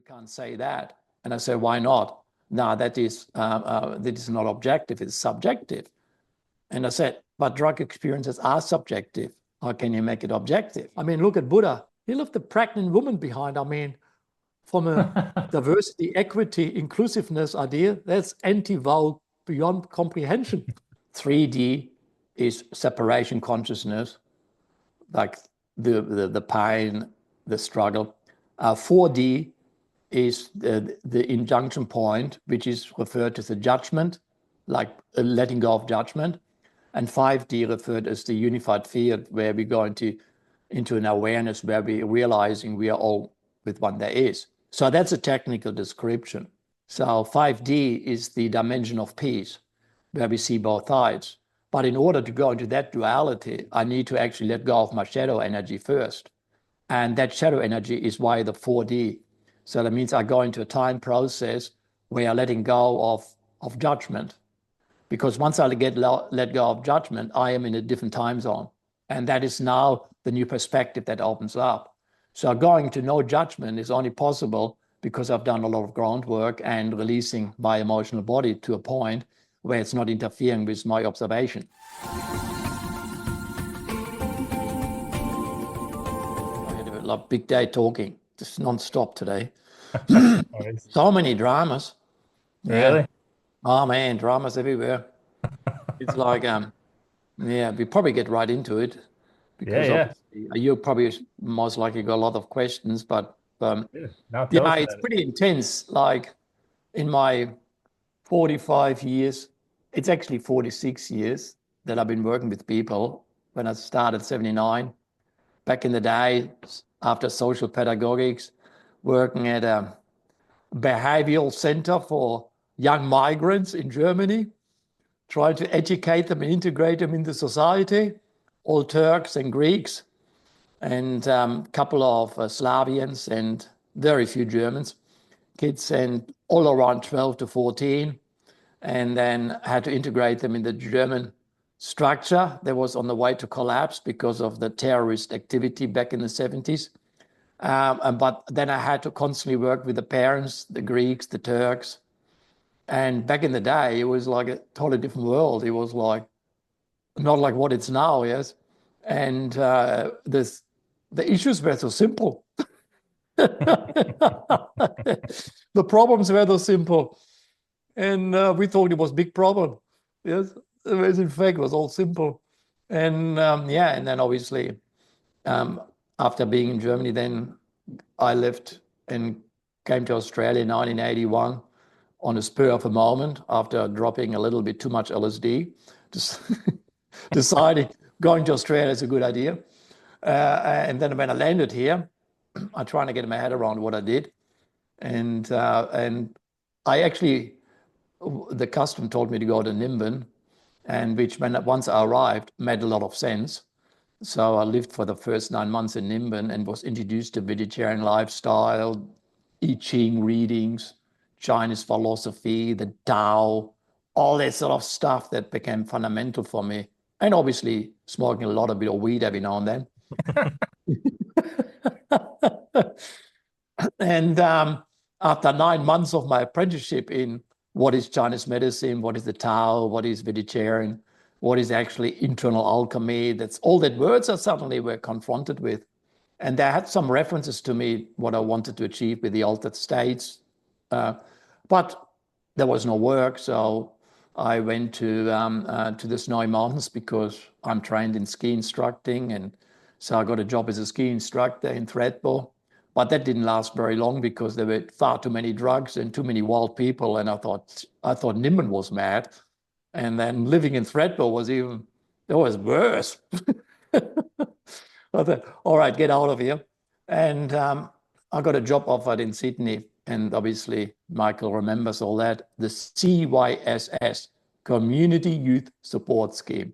you can't say that. And I said, why not? No, that is not objective, it's subjective. And I said, but drug experiences are subjective. How can you make it objective? I mean, look at Buddha. He left a pregnant woman behind. I mean, from a diversity, equity, inclusiveness idea, that's anti-vogue beyond comprehension. 3D is separation consciousness, like the pain, the struggle. 4D is the injunction point, which is referred to as the judgment, like letting go of judgment. And 5D referred as the unified field, where we go into an awareness where we're realizing we are all with one there is. So that's a technical description. So 5D is the dimension of peace, where we see both sides. But in order to go into that duality, I need to actually let go of my shadow energy first. And that shadow energy is why the 4D. So that means I go into a time process where I'm letting go of judgment. Because once I let go of judgment, I am in a different time zone. And that is now the new perspective that opens up. So going to no judgment is only possible because I've done a lot of groundwork and releasing my emotional body to a point where it's not interfering with my observation. I had a big day talking, just non-stop today. So many dramas. Really? Oh man, dramas everywhere. It's like, we probably get right into it because you probably most likely got a lot of questions, but it's pretty intense. Like in my 45 years, it's actually 46 years that I've been working with people. When I started 79, back in the day, after social pedagogics, working at a behavioral center for young migrants in Germany, trying to educate them and integrate them into society, all Turks and Greeks, and a couple of Slavians and very few Germans, kids, and all around 12 to 14, and then had to integrate them in the German structure that was on the way to collapse because of the terrorist activity back in the 70s. But then I had to constantly work with the parents, the Greeks, the Turks. And back in the day, it was like a totally different world. It was like, not like what it's now, yes? And the issues were so simple. The problems were so simple. And we thought it was a big problem. Yes, whereas in fact, it was all simple. And and then obviously, after being in Germany, then I left and came to Australia in 1981 on a spur of a moment after dropping a little bit too much LSD, just deciding going to Australia is a good idea. And then when I landed here, I'm trying to get my head around what I did. And I actually, the custom told me to go to Nimbin, and which once I arrived, made a lot of sense. So I lived for the first 9 months in Nimbin and was introduced to vegetarian lifestyle, I Ching readings, Chinese philosophy, the Tao, all that sort of stuff that became fundamental for me. And obviously smoking a bit of weed every now and then. And after 9 months of my apprenticeship in what is Chinese medicine, what is the Tao, what is vegetarian, what is actually internal alchemy, that's all that words I suddenly were confronted with. And they had some references to me, what I wanted to achieve with the altered states. But there was no work, so I went to the Snowy Mountains because I'm trained in ski instructing, and so I got a job as a ski instructor in Thredbo. But that didn't last very long because there were far too many drugs and too many wild people, and I thought Nimbin was mad, and then living in Thredbo was worse. I thought, all right, get out of here, and I got a job offered in Sydney. And obviously, Michael remembers all that, the CYSS, Community Youth Support Scheme.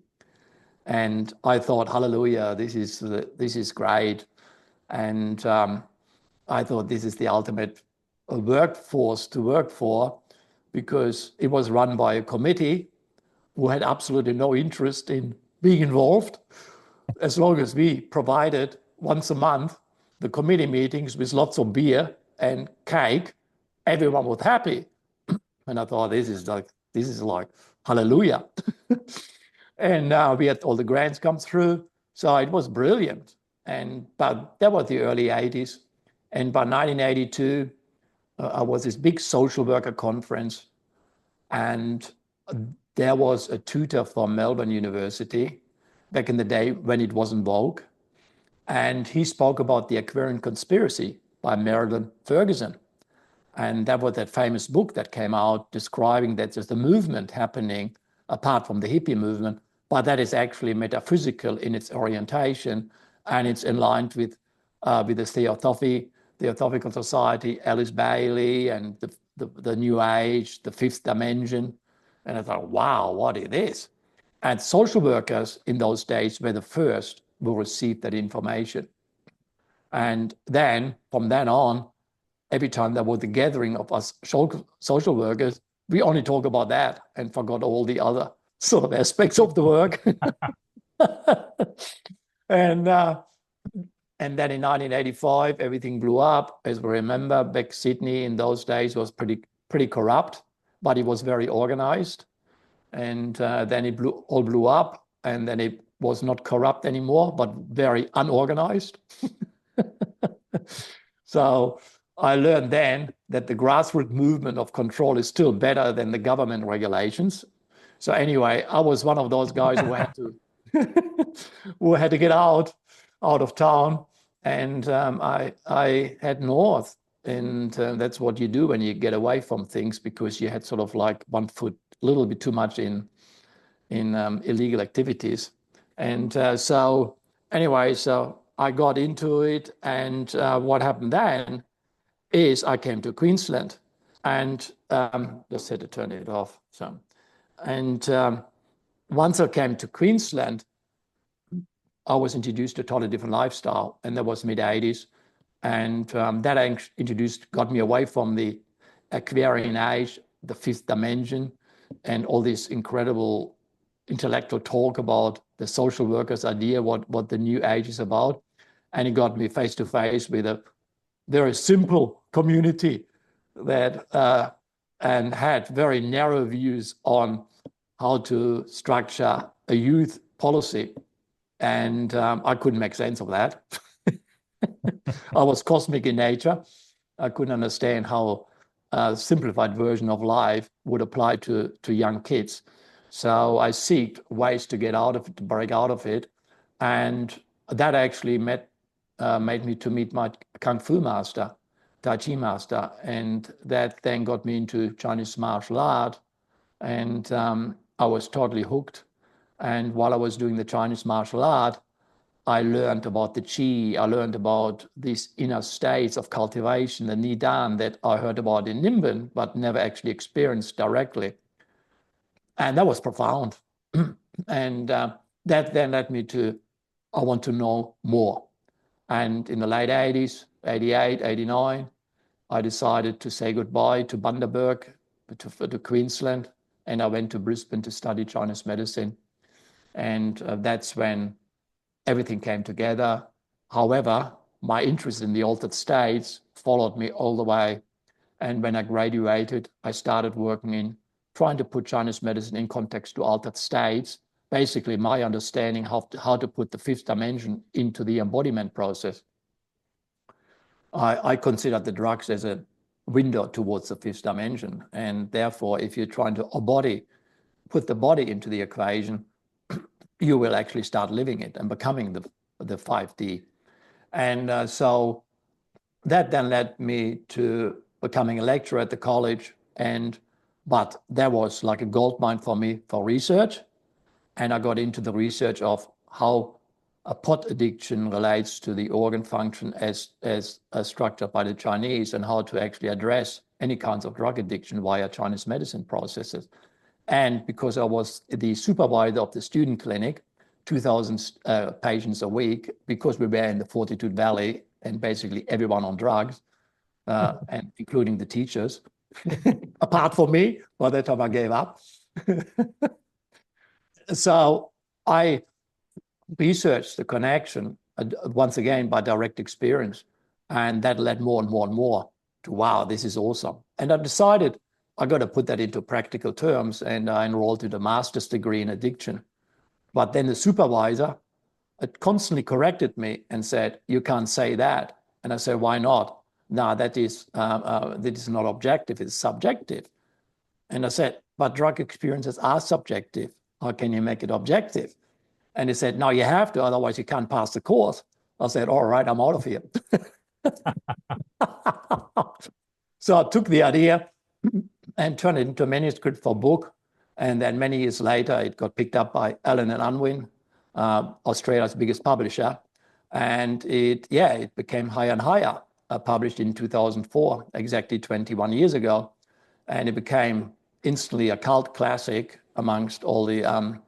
And I thought, hallelujah, this is great. And I thought this is the ultimate workforce to work for, because it was run by a committee who had absolutely no interest in being involved, as long as we provided once a month the committee meetings with lots of beer and cake, everyone was happy. And I thought, this is like hallelujah. And we had all the grants come through. So it was brilliant. But that was the early 80s. And by 1982, I was this big social worker conference. And there was a tutor from Melbourne University back in the day when it was in vogue. And he spoke about the Aquarian Conspiracy by Marilyn Ferguson. And that was that famous book that came out describing that there's a movement happening apart from the hippie movement, but that is actually metaphysical in its orientation, and it's aligned with the Theosophical Society, Alice Bailey, and the New Age, the fifth dimension. And I thought, wow, what is this? And social workers in those days were the first who received that information. And then, from then on, every time there was a gathering of us social workers, we only talk about that and forgot all the other sort of aspects of the work. And then in 1985, everything blew up. As we remember, back Sydney in those days was pretty corrupt, but it was very organized. And then it all blew up, and then it was not corrupt anymore, but very unorganized. So I learned then that the grassroots movement of control is still better than the government regulations. So anyway, I was one of those guys who had to who had to get out of town, and I head north, and that's what you do when you get away from things, because you had sort of like one foot a little bit too much in illegal activities, and so anyway, so I got into it, and what happened then is I came to Queensland, and just had to turn it off. So, and once I came to Queensland, I was introduced to a totally different lifestyle, and that was mid-80s. And that got me away from the Aquarian age, the fifth dimension, and all this incredible intellectual talk about the social workers idea, what the new age is about. And it got me face to face with a very simple community that and had very narrow views on how to structure a youth policy. And I couldn't make sense of that. I was cosmic in nature. I couldn't understand how a simplified version of life would apply to young kids. So I sought ways to get out of it, to break out of it. And that actually made me to meet my Kung Fu master, Tai Chi master. And that then got me into Chinese martial art. And I was totally hooked. And while I was doing the Chinese martial art, I learned about the Qi. I learned about these inner states of cultivation, the Nidan that I heard about in Nimbin, but never actually experienced directly. And that was profound. And that then led me to, I want to know more. And in the late 80s, 88, 89, I decided to say goodbye to Bundaberg, to Queensland, and I went to Brisbane to study Chinese medicine. And that's when everything came together. However, my interest in the altered states followed me all the way. And when I graduated, I started working in trying to put Chinese medicine in context to altered states. Basically, my understanding how to put the fifth dimension into the embodiment process. I consider the drugs as a window towards the fifth dimension. And therefore, if you're trying to put the body into the equation, you will actually start living it and becoming the 5D. And so that then led me to becoming a lecturer at the college. But that was like a gold mine for me for research. And I got into the research of how a pot addiction relates to the organ function as structured by the Chinese, and how to actually address any kinds of drug addiction via Chinese medicine processes. And because I was the supervisor of the student clinic, 2,000 patients a week, because we were in the Fortitude Valley and basically everyone on drugs, and including the teachers, apart from me, by that time I gave up. So I researched the connection, once again, by direct experience, and that led more and more and more. wow, this is awesome. And I decided I got to put that into practical terms, and I enrolled in a master's degree in addiction. But then the supervisor constantly corrected me and said, you can't say that. And I said, why not? No, that is not objective, it's subjective. And I said, but drug experiences are subjective. How can you make it objective? And he said, no, you have to, otherwise you can't pass the course. I said, all right, I'm out of here. So I took the idea and turned it into a manuscript for a book. And then many years later, it got picked up by Allen and Unwin, Australia's biggest publisher. And it became higher and higher, published in 2004, exactly 21 years ago. And it became instantly a cult classic amongst all the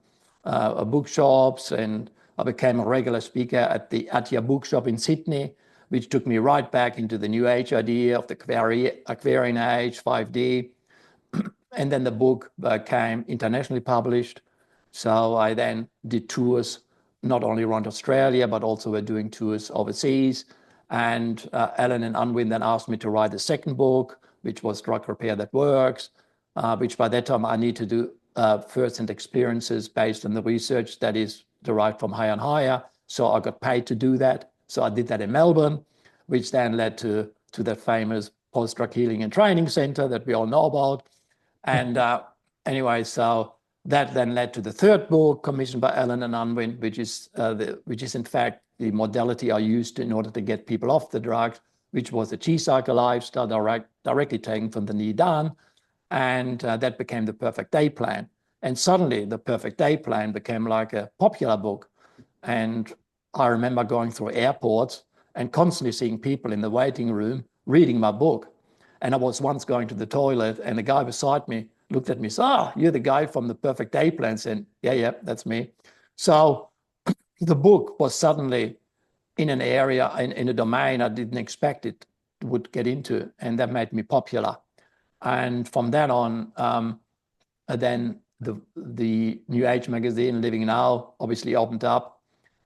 bookshops. And I became a regular speaker at the Atya bookshop in Sydney, which took me right back into the New Age idea of the Aquarian Age, 5D. And then the book became internationally published. So I then did tours, not only around Australia, but also we're doing tours overseas. And Alan and Unwin then asked me to write the second book, which was Drug Repair That Works, which by that time I need to do first-hand experiences based on the research that is derived from Higher and Higher. So I got paid to do that. So I did that in Melbourne, which then led to that famous post-drug healing and training center that we all know about. And anyway, so that then led to the third book commissioned by Alan and Unwin, which is in fact the modality I used in order to get people off the drugs, which was the G-cycle lifestyle directly taken from the knee down. And that became the Perfect Day Plan. And suddenly the Perfect Day Plan became like a popular book. And I remember going through airports and constantly seeing people in the waiting room reading my book. And I was once going to the toilet and the guy beside me looked at me, said, you're the guy from the Perfect Day Plan. And said, yeah, that's me. So the book was suddenly in an area, in a domain I didn't expect it would get into. And that made me popular. And from then on, then the New Age magazine, Living Now, obviously opened up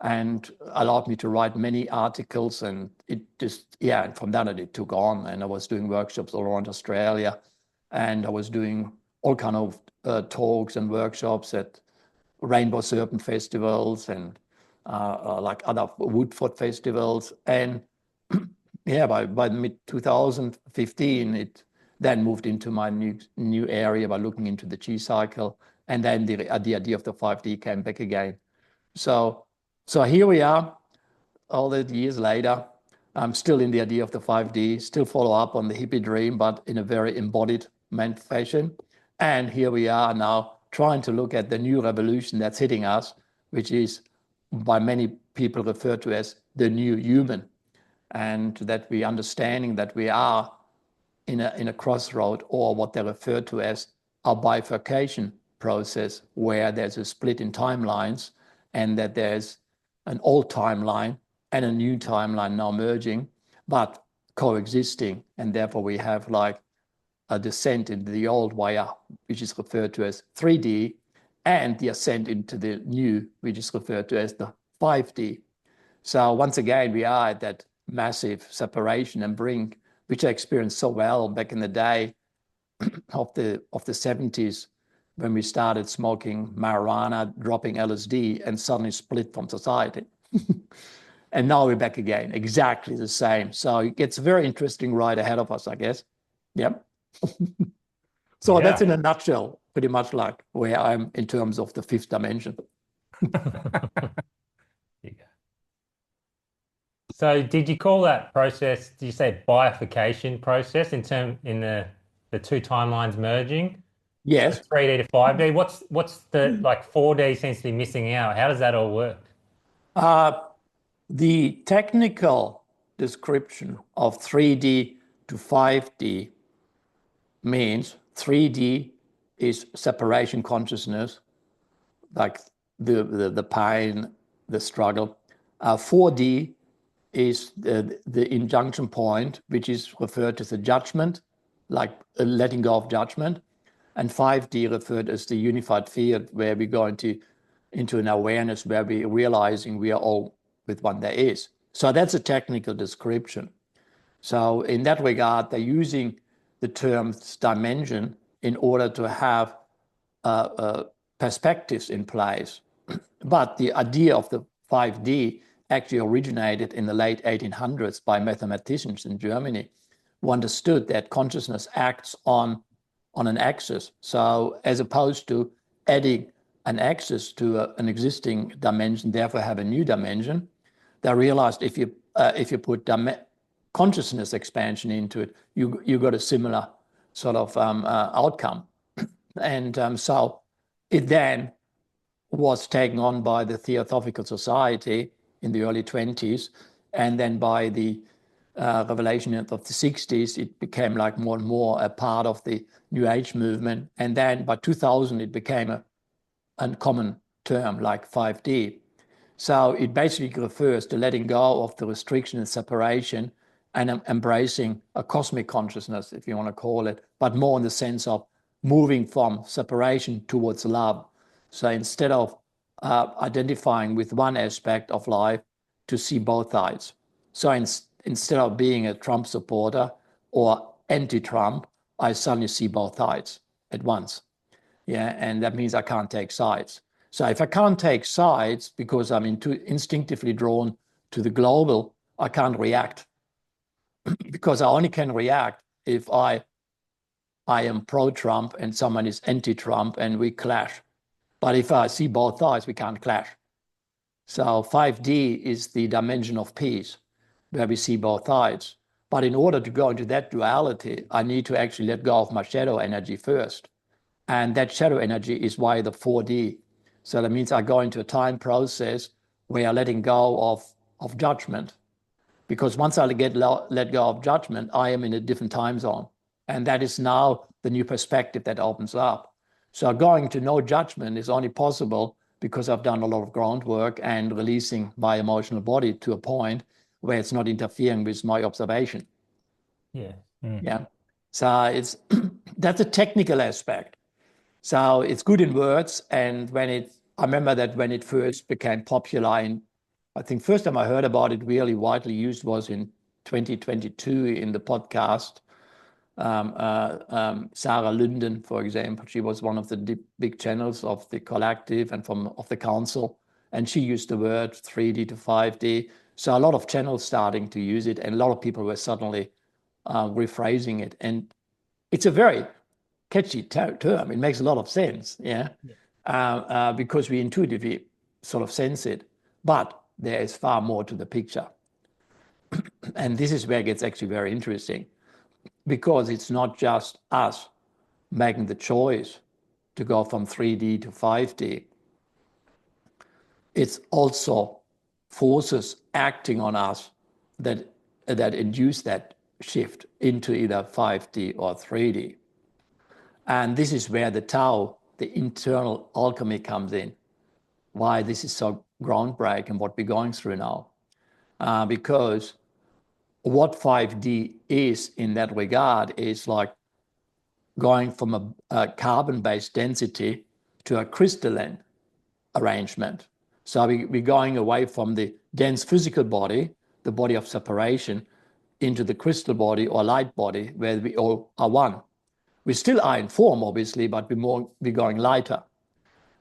and allowed me to write many articles. And it just, and from then it took on. And I was doing workshops all around Australia. And I was doing all kind of talks and workshops at Rainbow Serpent festivals and like other Woodford festivals. And by mid 2015, it then moved into my new area by looking into the G cycle. And then the idea of the 5D came back again. So here we are, all the years later. I'm still in the idea of the 5D, still follow up on the hippie dream, but in a very embodied fashion. And here we are now trying to look at the new revolution that's hitting us, which is by many people referred to as the new human. And that we understanding that we are in a crossroad, or what they refer to as a bifurcation process, where there's a split in timelines, and that there's an old timeline and a new timeline now merging, but coexisting. And therefore we have like a descent into the old wire, which is referred to as 3D, and the ascent into the new, which is referred to as the 5D. So once again, we are at that massive separation and brink, which I experienced so well back in the day of the 70s, when we started smoking marijuana, dropping LSD, and suddenly split from society. And now we're back again, exactly the same. So it gets a very interesting ride ahead of us, I guess. Yep. So that's in a nutshell, pretty much like where I'm in terms of the fifth dimension. So did you call that process, did you say bifurcation process in the two timelines merging? Yes. So 3D to 5D. What's the, like 4D seems to be missing out. How does that all work? The technical description of 3D to 5D means 3D is separation consciousness, like the pain, the struggle. 4D is the injunction point, which is referred to as the judgment, like letting go of judgment. And 5D referred as the unified field, where we go into an awareness where we're realizing we are all with one there is. So that's a technical description. So in that regard, they're using the term dimension in order to have perspectives in place. But the idea of the 5D actually originated in the late 1800s by mathematicians in Germany who understood that consciousness acts on an axis. So as opposed to adding an axis to an existing dimension, therefore have a new dimension, they realized if you put consciousness expansion into it, you got a similar sort of outcome. And so it then was taken on by the Theosophical Society in the early 20s, and then by the revelation of the 60s, it became like more and more a part of the New Age movement. And then by 2000, it became a common term like 5D. So it basically refers to letting go of the restriction and separation and embracing a cosmic consciousness, if you want to call it, but more in the sense of moving from separation towards love. So instead of identifying with one aspect of life, to see both sides. So instead of being a Trump supporter or anti-Trump, I suddenly see both sides at once. Yeah, and that means I can't take sides. So if I can't take sides because I'm instinctively drawn to the global, I can't react because I only can react if I am pro-Trump and someone is anti-Trump and we clash. But if I see both sides, we can't clash. So 5D is the dimension of peace, where we see both sides. But in order to go into that duality, I need to actually let go of my shadow energy first. And that shadow energy is why the 4D. So that means I go into a time process where I'm letting go of judgment. Because once I let go of judgment, I am in a different time zone. And that is now the new perspective that opens up. So going to no judgment is only possible because I've done a lot of groundwork and releasing my emotional body to a point where it's not interfering with my observation. Yeah. Yeah. So it's that's a technical aspect. So it's good in words. And I remember that when it first became popular I think first time I heard about it really widely used was in 2022 in the podcast. Sarah Lünden, for example, she was one of the big channels of the collective and of the council, and she used the word 3D to 5D. So a lot of channels starting to use it, and a lot of people were suddenly rephrasing it. And it's a very catchy term. It makes a lot of sense, yeah, because we intuitively sort of sense it. But there is far more to the picture. And this is where it gets actually very interesting, because it's not just us making the choice to go from 3D to 5D. It's also forces acting on us that induce that shift into either 5D or 3D. And this is where the Tao, the internal alchemy, comes in. Why this is so groundbreaking, what we're going through now. Because what 5D is in that regard is like going from a carbon-based density to a crystalline arrangement. So we're going away from the dense physical body, the body of separation, into the crystal body or light body, where we all are one. We still are in form, obviously, but we're going lighter.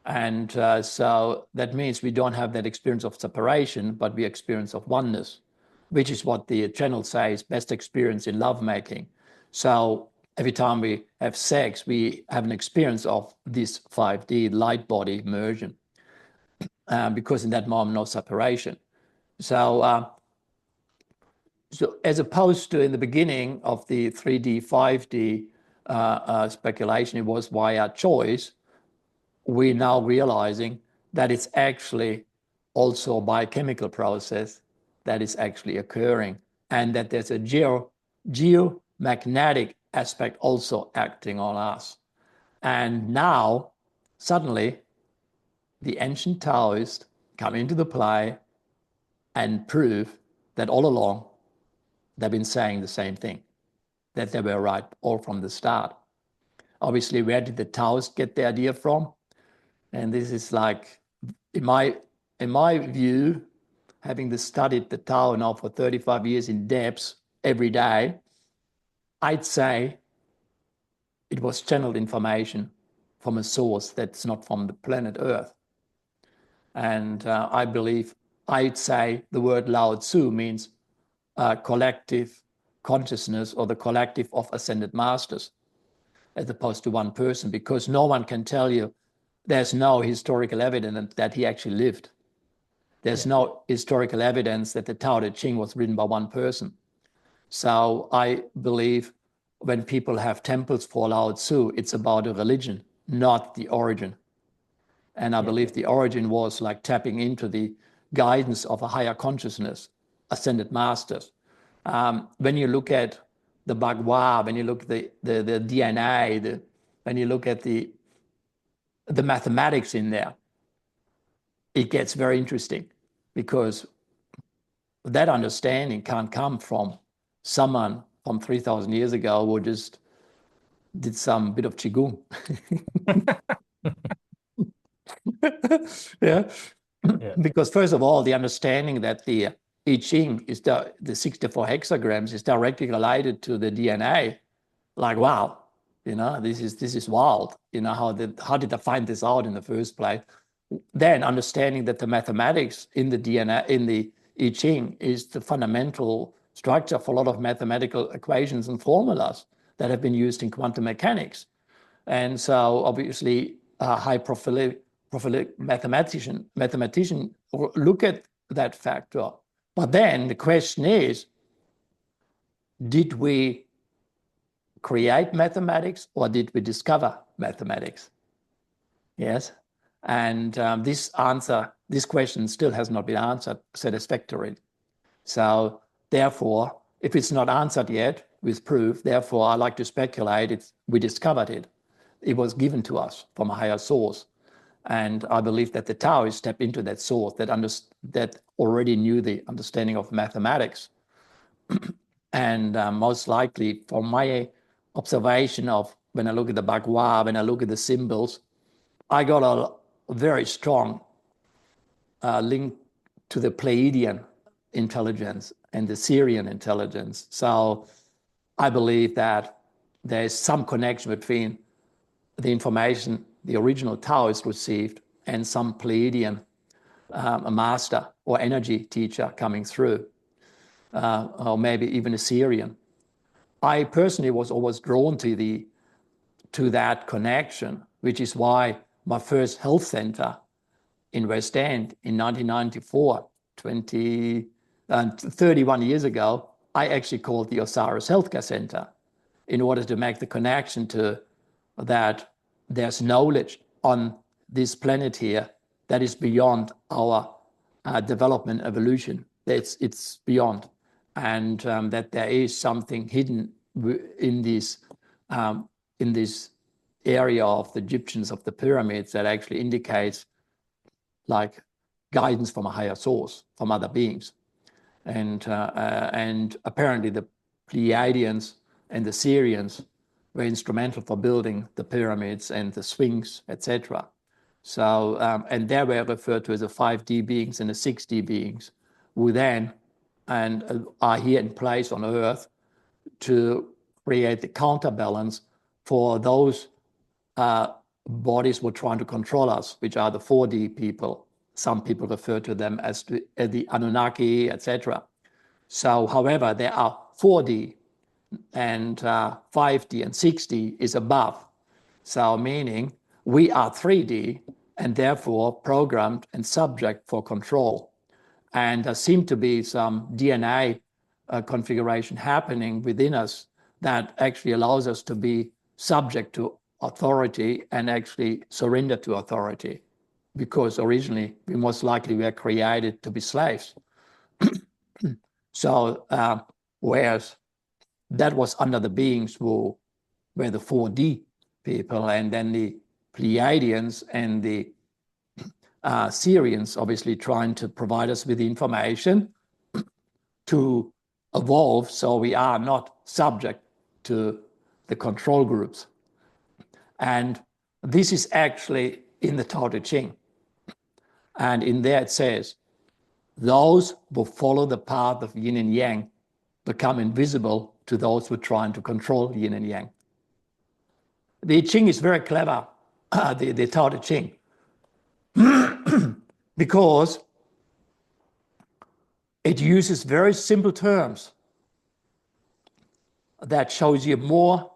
And so that means we don't have that experience of separation, but the experience of oneness, which is what the channel says, best experience in lovemaking. So every time we have sex, we have an experience of this 5D light body immersion, because in that moment, no separation. So as opposed to in the beginning of the 3D, 5D speculation, it was via choice. We're now realizing that it's actually also a biochemical process that is actually occurring, and that there's a geomagnetic aspect also acting on us. And now, suddenly, the ancient Taoists come into the play and prove that all along they've been saying the same thing, that they were right all from the start. Obviously, where did the Taoists get the idea from? And this is like, in my view, having studied the Tao now for 35 years in depth, every day, I'd say it was channeled information from a source that's not from the planet Earth. And I believe, I'd say the word Lao Tzu means collective consciousness, or the collective of ascended masters, as opposed to one person, because no one can tell you, there's no historical evidence that he actually lived. There's no historical evidence that the Tao Te Ching was written by one person. So I believe when people have temples for Lao Tzu, it's about a religion, not the origin. And I believe the origin was like tapping into the guidance of a higher consciousness, ascended masters. When you look at the Bagua, when you look at the DNA, when you look at the mathematics in there, it gets very interesting, because that understanding can't come from someone from 3,000 years ago who just did some bit of Qigong. Yeah. Because first of all, the understanding that the I Ching is the 64 hexagrams is directly related to the DNA, like, wow, this is wild. How did I find this out in the first place? Then understanding that the mathematics in the DNA, in the I Ching, is the fundamental structure for a lot of mathematical equations and formulas that have been used in quantum mechanics. And so obviously a high profile mathematician look at that factor. But then the question is, did we create mathematics, or did we discover mathematics? Yes. And this question still has not been answered satisfactorily. So therefore, if it's not answered yet with proof, therefore I like to speculate we discovered it. It was given to us from a higher source. And I believe that the Taoists stepped into that source that already knew the understanding of mathematics. And most likely, from my observation of when I look at the Bagua, when I look at the symbols, I got a very strong link to the Pleiadian intelligence and the Syrian intelligence. So I believe that there's some connection between the information the original Taoist received and some Pleiadian master or energy teacher coming through, or maybe even a Syrian. I personally was always drawn to that connection, which is why my first health center in West End in 1994, 31 years ago, I actually called the Osiris Healthcare Center, in order to make the connection to that there's knowledge on this planet here that is beyond our development evolution. It's beyond, and that there is something hidden in this area of the Egyptians, of the pyramids, that actually indicates like guidance from a higher source, from other beings. And apparently the Pleiadians and the Syrians were instrumental for building the pyramids and the Sphinx, etc. So, and they were referred to as the 5D beings and the 6D beings, who then are here in place on Earth to create the counterbalance for those bodies who are trying to control us, which are the 4D people. Some people refer to them as the Anunnaki, etc. So, however, there are 4D, and 5D and 6D is above. So meaning we are 3D and therefore programmed and subject for control. And there seemed to be some DNA configuration happening within us that actually allows us to be subject to authority and actually surrender to authority, because originally we most likely were created to be slaves. So whereas that was under the beings who were the 4D people, and then the Pleiadians and the Syrians obviously trying to provide us with the information to evolve so we are not subject to the control groups. And this is actually in the Tao Te Ching. And in there it says, those who follow the path of yin and yang become invisible to those who are trying to control yin and yang. The I Ching is very clever, the Tao Te Ching, because it uses very simple terms that shows you more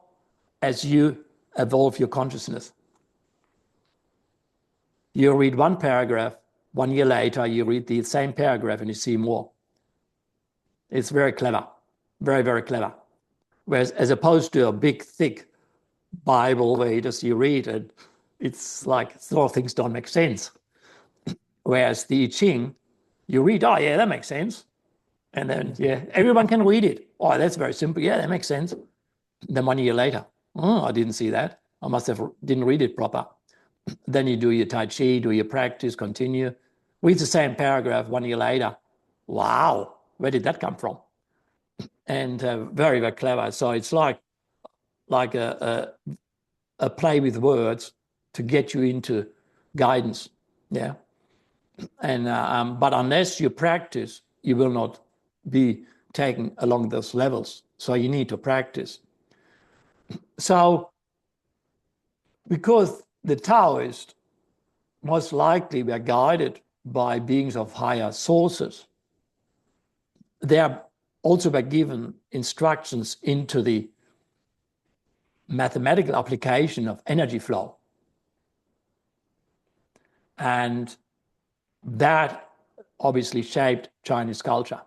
as you evolve your consciousness. You read one paragraph, 1 year later, you read the same paragraph and you see more. It's very clever, very, very clever. Whereas as opposed to a big, thick Bible where you read it, it's like a lot of things don't make sense. Whereas the I Ching, you read, oh yeah, that makes sense. And then, yeah, everyone can read it. Oh, that's very simple. Yeah, that makes sense. Then 1 year later, oh, I didn't see that. I didn't read it proper. Then you do your Tai Chi, do your practice, continue. Read the same paragraph 1 year later. Wow, where did that come from? And very, very clever. So it's like a play with words to get you into guidance. Yeah. And but unless you practice, you will not be taken along those levels. So you need to practice. So because the Taoists most likely were guided by beings of higher sources, they are also were given instructions into the mathematical application of energy flow. And that obviously shaped Chinese culture.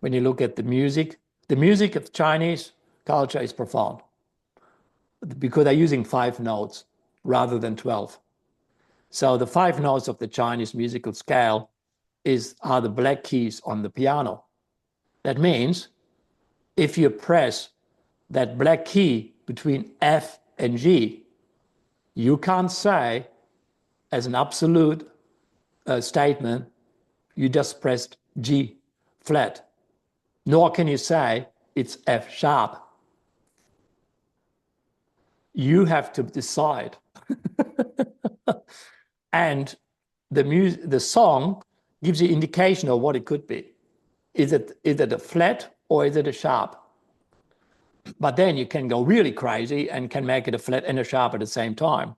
When you look at the music of Chinese culture is profound because they're using 5 notes rather than 12. So the 5 notes of the Chinese musical scale are the black keys on the piano. That means if you press that black key between F and G, you can't say as an absolute statement, you just pressed G flat. Nor can you say it's F sharp. You have to decide. And the song gives you indication of what it could be. Is it a flat or is it a sharp? But then you can go really crazy and can make it a flat and a sharp at the same time.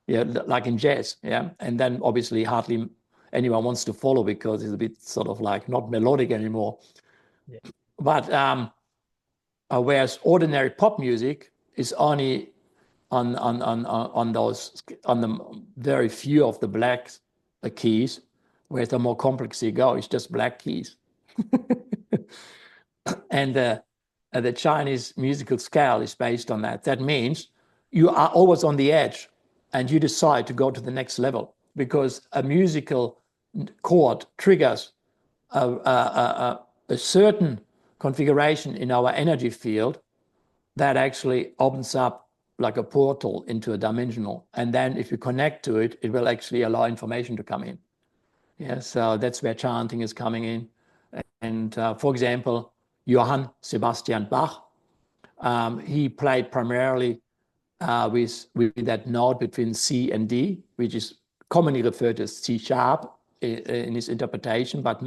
Yeah, like in jazz. Yeah. And then obviously hardly anyone wants to follow because it's a bit sort of like not melodic anymore. Yeah. But whereas ordinary pop music is only on the very few of the black keys, whereas the more complex you go, it's just black keys. And the Chinese musical scale is based on that. That means you are always on the edge and you decide to go to the next level because a musical chord triggers a certain configuration in our energy field that actually opens up like a portal into a dimensional. And then if you connect to it, it will actually allow information to come in. Yeah, so that's where chanting is coming in. And for example, Johann Sebastian Bach, he played primarily with that note between C and D, which is commonly referred to as C sharp in his interpretation, but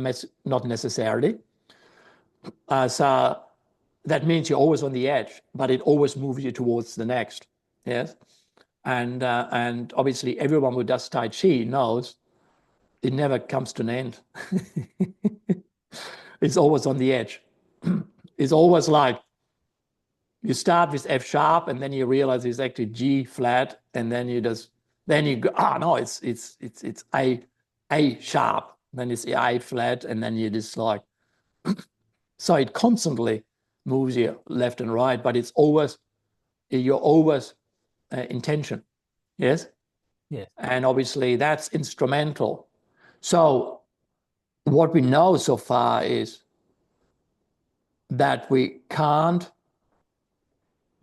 not necessarily. So that means you're always on the edge, but it always moves you towards the next. Yes. And obviously everyone who does Tai Chi knows it never comes to an end. It's always on the edge. It's always like you start with F sharp and then you realize it's actually G flat, and then you go, no, it's A sharp, then it's A flat, and then you just like so it constantly moves you left and right, but you're always intention. Yes? Yes. And obviously that's instrumental. So what we know so far is that we can't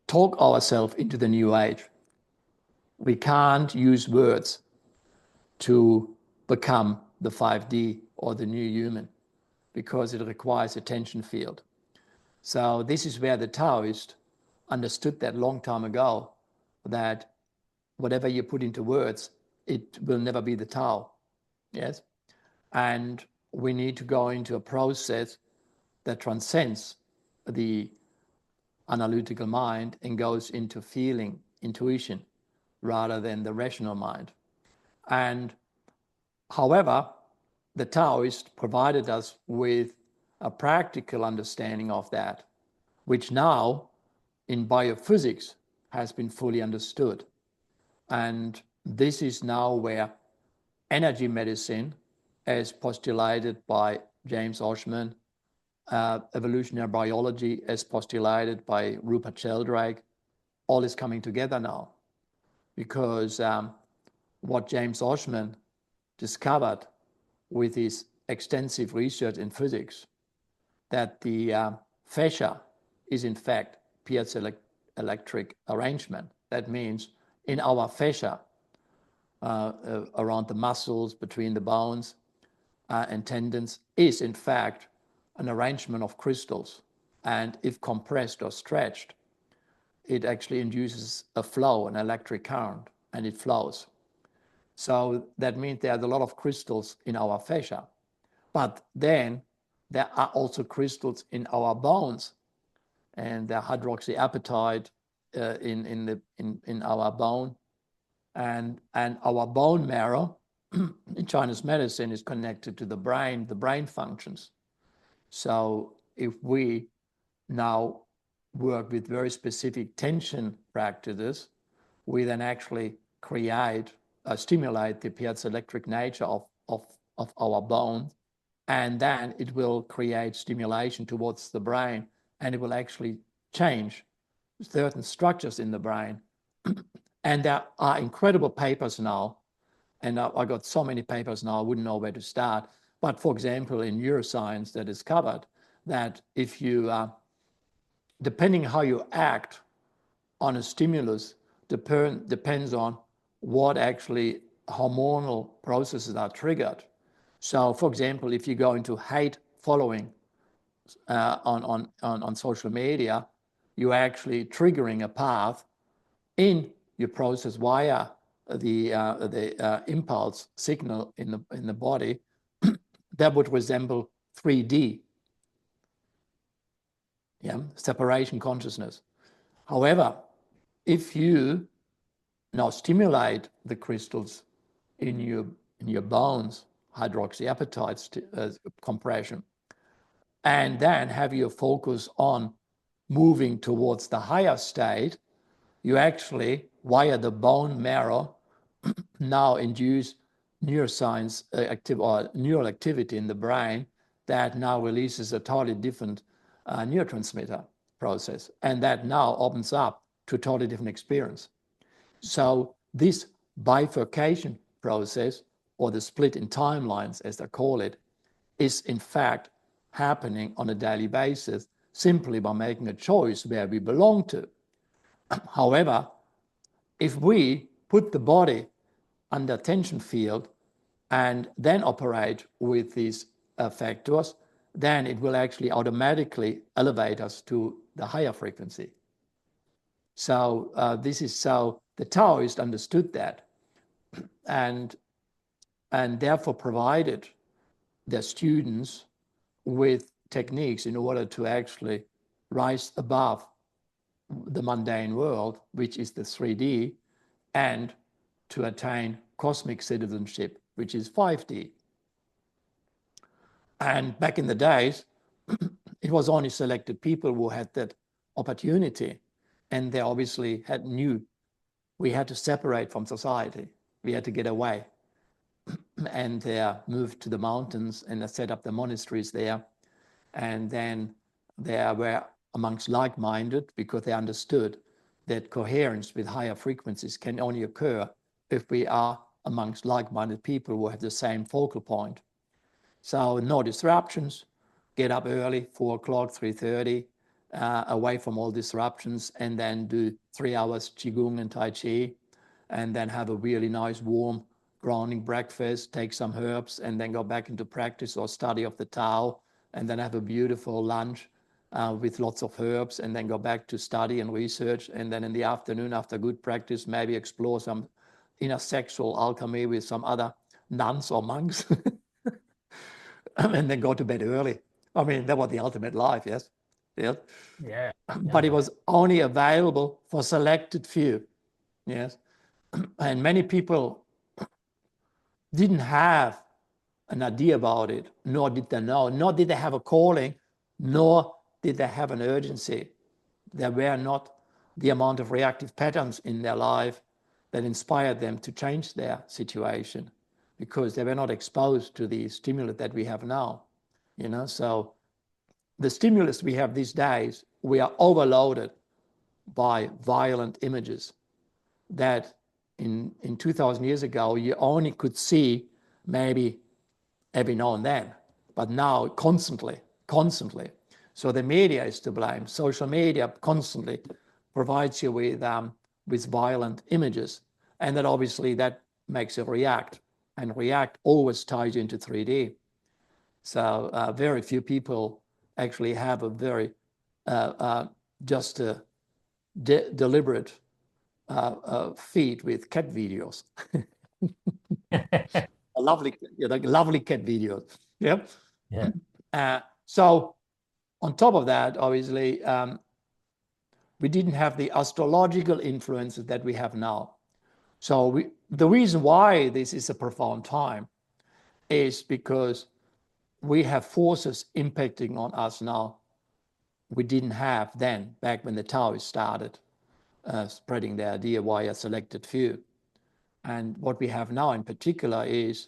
talk ourselves into the new age. We can't use words to become the 5D or the new human because it requires attention field. So this is where the Taoist understood that long time ago, that whatever you put into words, it will never be the Tao. Yes? And we need to go into a process that transcends the analytical mind and goes into feeling, intuition, rather than the rational mind. And however, the Taoists provided us with a practical understanding of that, which now in biophysics has been fully understood. And this is now where energy medicine, as postulated by James Oschman, evolutionary biology, as postulated by Rupert Sheldrake, all is coming together now. Because what James Oschman discovered with his extensive research in physics, that the fascia is in fact piezoelectric arrangement. That means in our fascia, around the muscles, between the bones and tendons, is in fact an arrangement of crystals. And if compressed or stretched, it actually induces a flow, an electric current, and it flows. So that means there's a lot of crystals in our fascia. But then there are also crystals in our bones, and the hydroxyapatite in our bone, and our bone marrow in Chinese medicine is connected to the brain functions. So if we now work with very specific tension practices, we then actually stimulate the piezoelectric nature of our bone, and then it will create stimulation towards the brain, and it will actually change certain structures in the brain. And there are incredible papers now, and I got so many papers now, I wouldn't know where to start. But for example, in neuroscience, that is covered that if you, depending how you act on a stimulus, depends on what actually hormonal processes are triggered. So, for example, if you go into hate following on social media, you're actually triggering a path in your process via the impulse signal in the body that would resemble 3D, separation consciousness. However, if you now stimulate the crystals in your bones, hydroxyapatite compression, and then have your focus on moving towards the higher state, you actually, via the bone marrow, now induce neuroscience or neural activity in the brain that now releases a totally different neurotransmitter process, and that now opens up to a totally different experience. So this bifurcation process, or the split in timelines, as they call it, is in fact happening on a daily basis simply by making a choice where we belong to. However, if we put the body under tension field and then operate with these factors, then it will actually automatically elevate us to the higher frequency. So the Taoists understood that, and therefore provided their students with techniques in order to actually rise above the mundane world, which is the 3D, and to attain cosmic citizenship, which is 5D. And back in the days, it was only selected people who had that opportunity, and they obviously knew we had to separate from society. We had to get away. And they moved to the mountains and they set up the monasteries there. And then they were amongst like-minded because they understood that coherence with higher frequencies can only occur if we are amongst like-minded people who have the same focal point. So no disruptions, get up early, 4 o'clock, 3:30, away from all disruptions, and then do 3 hours Qigong and Tai Chi, and then have a really nice, warm, grounding breakfast, take some herbs, and then go back into practice or study of the Tao, and then have a beautiful lunch with lots of herbs, and then go back to study and research, and then in the afternoon, after good practice, maybe explore some inner sexual alchemy with some other nuns or monks, and then go to bed early. I mean, that was the ultimate life, yes? Yes. Yeah. But it was only available for selected few. Yes. And many people didn't have an idea about it, nor did they know, nor did they have a calling, nor did they have an urgency. There were not the amount of reactive patterns in their life that inspired them to change their situation, because they were not exposed to the stimulus that we have now. So the stimulus we have these days, we are overloaded by violent images that in 2000 years ago, you only could see maybe every now and then, but now constantly. So the media is to blame. Social media constantly provides you with violent images, and that obviously that makes you react, and react always ties you into 3D. So very few people actually have a very just a deliberate feed with cat videos. Lovely cat videos. Yep. Yeah. So on top of that, obviously, we didn't have the astrological influences that we have now. So the reason why this is a profound time is because we have forces impacting on us now we didn't have then, back when the Taoists started spreading the idea via a selected few. And what we have now in particular is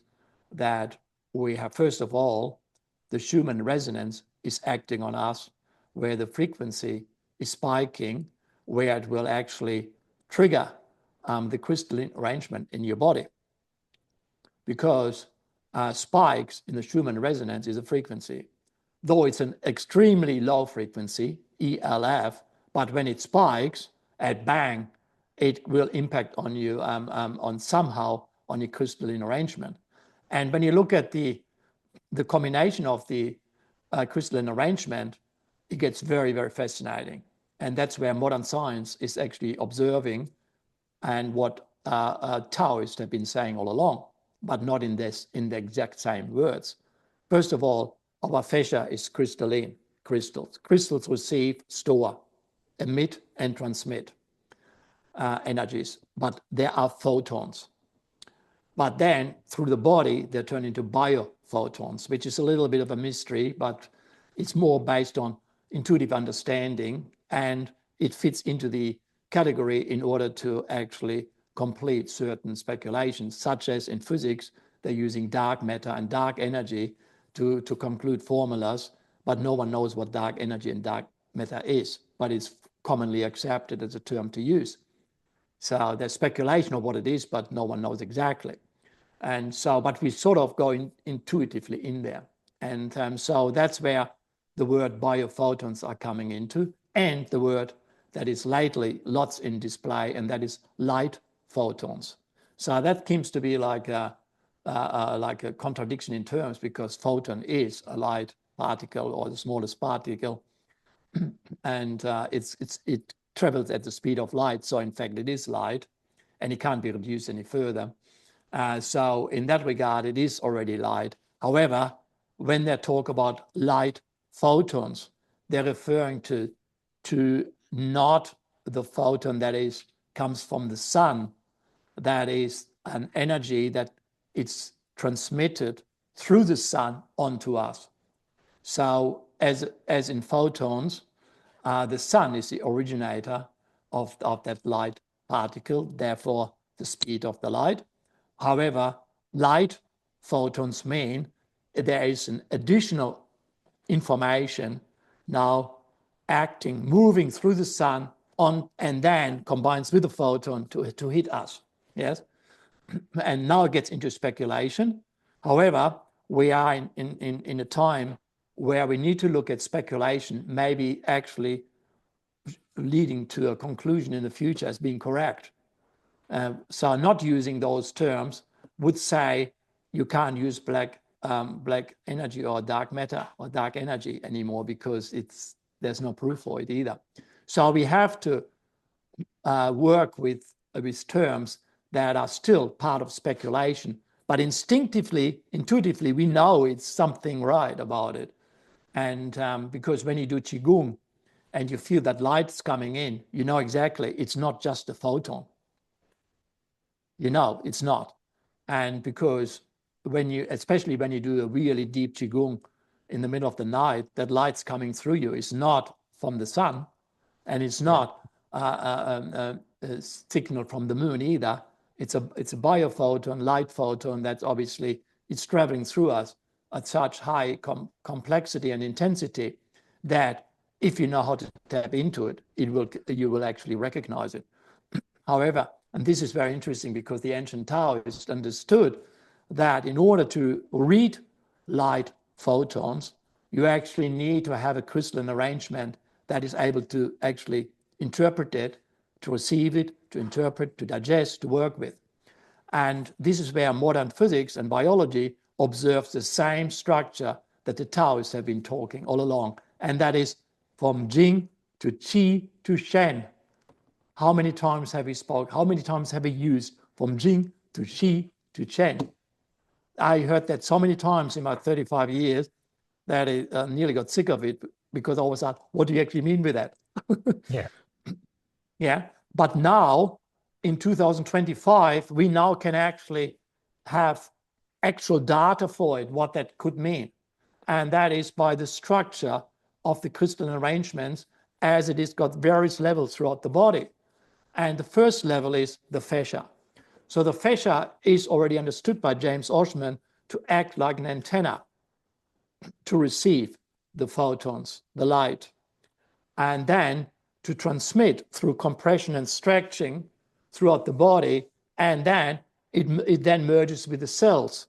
that we have, first of all, the Schumann resonance is acting on us, where the frequency is spiking, where it will actually trigger the crystalline arrangement in your body. Because spikes in the Schumann resonance is a frequency. Though it's an extremely low frequency, ELF, but when it spikes at bang, it will impact on you on somehow on your crystalline arrangement. And when you look at the combination of the crystalline arrangement, it gets very, very fascinating. And that's where modern science is actually observing, and what Taoists have been saying all along, but not in the exact same words. First of all, our fascia is crystalline, crystals. Crystals receive, store, emit, and transmit energies, but there are photons. But then through the body, they turn into biophotons, which is a little bit of a mystery, but it's more based on intuitive understanding, and it fits into the category in order to actually complete certain speculations, such as in physics, they're using dark matter and dark energy to conclude formulas, but no one knows what dark energy and dark matter is, but it's commonly accepted as a term to use. So there's speculation of what it is, but no one knows exactly. And so, but we sort of go intuitively in there. And so that's where the word biophotons are coming into, and the word that is lately lots in display, and that is light photons. So that seems to be like a contradiction in terms, because photon is a light particle, or the smallest particle, and it travels at the speed of light. So in fact, it is light, and it can't be reduced any further. So in that regard, it is already light. However, when they talk about light photons, they're referring to not the photon that comes from the sun, that is an energy that it's transmitted through the sun onto us. So as in photons, the sun is the originator of that light particle, therefore the speed of the light. However, light photons mean there is an additional information now acting, moving through the sun on, and then combines with the photon to hit us. Yes. And now it gets into speculation. However, we are in a time where we need to look at speculation, maybe actually leading to a conclusion in the future as being correct. So not using those terms would say you can't use black energy or dark matter or dark energy anymore, because there's no proof for it either. So we have to work with terms that are still part of speculation, but intuitively, we know it's something right about it. And because when you do Qigong, and you feel that light's coming in, you know exactly it's not just a photon. You know it's not. And because especially when you do a really deep Qigong in the middle of the night, that light's coming through you is not from the sun, and it's not a signal from the moon either. It's a biophoton, light photon that's obviously it's traveling through us at such high complexity and intensity that if you know how to tap into it, you will actually recognize it. However, and this is very interesting because the ancient Taoists understood that in order to read light photons, you actually need to have a crystalline arrangement that is able to actually interpret it, to receive it, to interpret, to digest, to work with. And this is where modern physics and biology observes the same structure that the Taoists have been talking all along. And that is from Jing to Qi to Shen. How many times have we spoke? How many times have we used from Jing to Qi to Shen? I heard that so many times in my 35 years that I nearly got sick of it because I always asked, what do you actually mean with that? Yeah. Yeah. But now in 2025, we now can actually have actual data for it, what that could mean. And that is by the structure of the crystalline arrangements as it has got various levels throughout the body. And the first level is the fascia. So the fascia is already understood by James Oshman to act like an antenna to receive the photons, the light, and then to transmit through compression and stretching throughout the body, and then it then merges with the cells.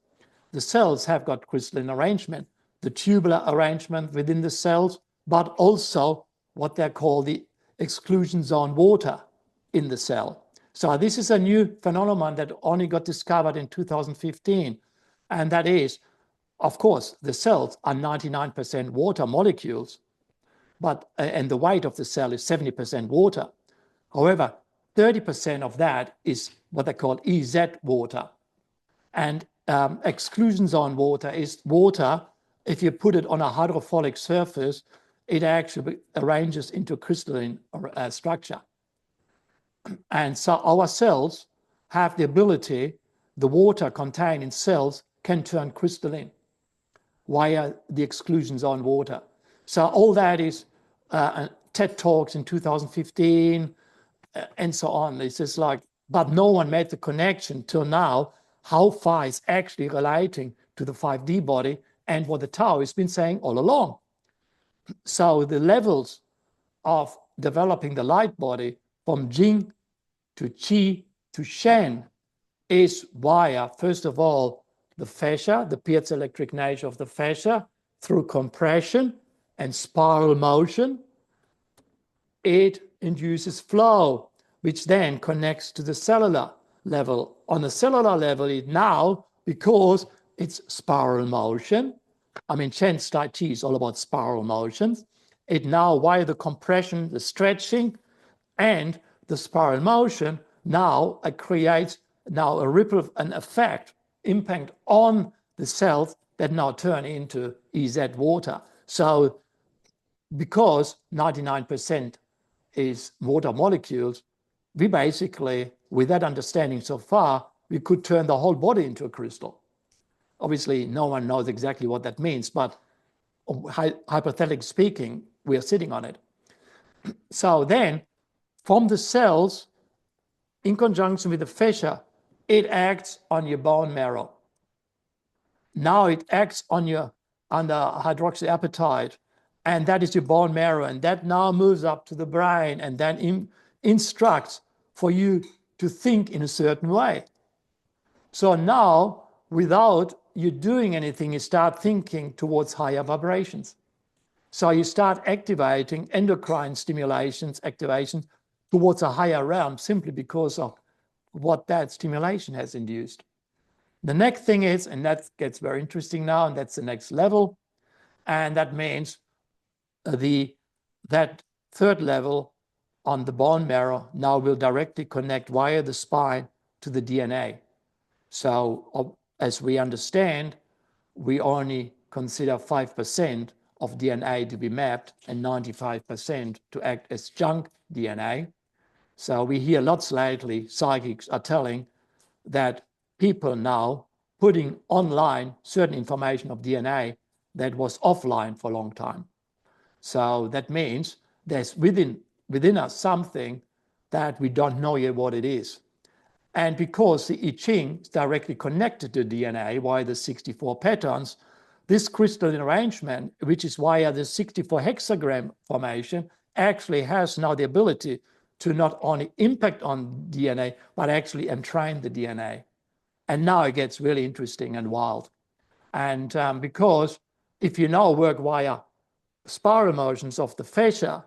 The cells have got crystalline arrangement, the tubular arrangement within the cells, but also what they call the exclusion zone water in the cell. So this is a new phenomenon that only got discovered in 2015, and that is, of course, the cells are 99% water molecules, and the weight of the cell is 70% water. However, 30% of that is what they call EZ water. And exclusion zone water is water, if you put it on a hydrophilic surface, it actually arranges into a crystalline structure. And so our cells have the ability, the water contained in cells can turn crystalline via the exclusion zone water. So all that is TED Talks in 2015 and so on. It's just like, but no one made the connection till now how far is actually relating to the 5D body and what the Tao has been saying all along. So the levels of developing the light body from Jing to Qi to Shen is via, first of all, the fascia, the piezoelectric nature of the fascia, through compression and spiral motion. It induces flow, which then connects to the cellular level. On the cellular level, it now, because it's spiral motion, I mean, Shen's Tai Chi is all about spiral motions, it now, via the compression, the stretching, and the spiral motion, now it creates now a ripple, an effect, impact on the cells that now turn into EZ water. So because 99% is water molecules, we basically, with that understanding so far, we could turn the whole body into a crystal. Obviously, no one knows exactly what that means, but hypothetically speaking, we are sitting on it. So then, from the cells, in conjunction with the fascia, it acts on your bone marrow. Now it acts on the hydroxyapatite, and that is your bone marrow, and that now moves up to the brain and then instructs for you to think in a certain way. So now, without you doing anything, you start thinking towards higher vibrations. So you start activating endocrine stimulations, activations towards a higher realm simply because of what that stimulation has induced. The next thing is, and that gets very interesting now, and that's the next level, and that means that third level on the bone marrow now will directly connect via the spine to the DNA. So as we understand, we only consider 5% of DNA to be mapped and 95% to act as junk DNA. So we hear lots lately, psychics are telling that people now putting online certain information of DNA that was offline for a long time. So that means there's within us something that we don't know yet what it is. And because the I Ching is directly connected to DNA via the 64 patterns, this crystalline arrangement, which is via the 64 hexagram formation, actually has now the ability to not only impact on DNA, but actually entrain the DNA. And now it gets really interesting and wild. And because if you now work via spiral motions of the fascia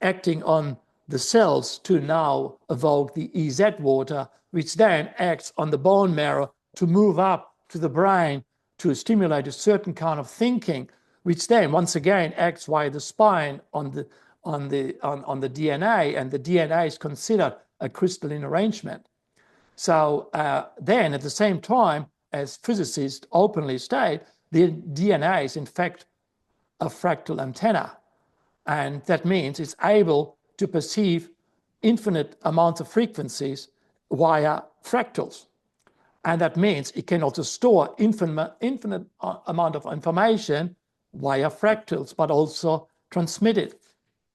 acting on the cells to now evoke the EZ water, which then acts on the bone marrow to move up to the brain to stimulate a certain kind of thinking, which then once again acts via the spine on the DNA, and the DNA is considered a crystalline arrangement. So then at the same time, as physicists openly state, the DNA is in fact a fractal antenna. And that means it's able to perceive infinite amounts of frequencies via fractals. And that means it can also store infinite amount of information via fractals, but also transmit it.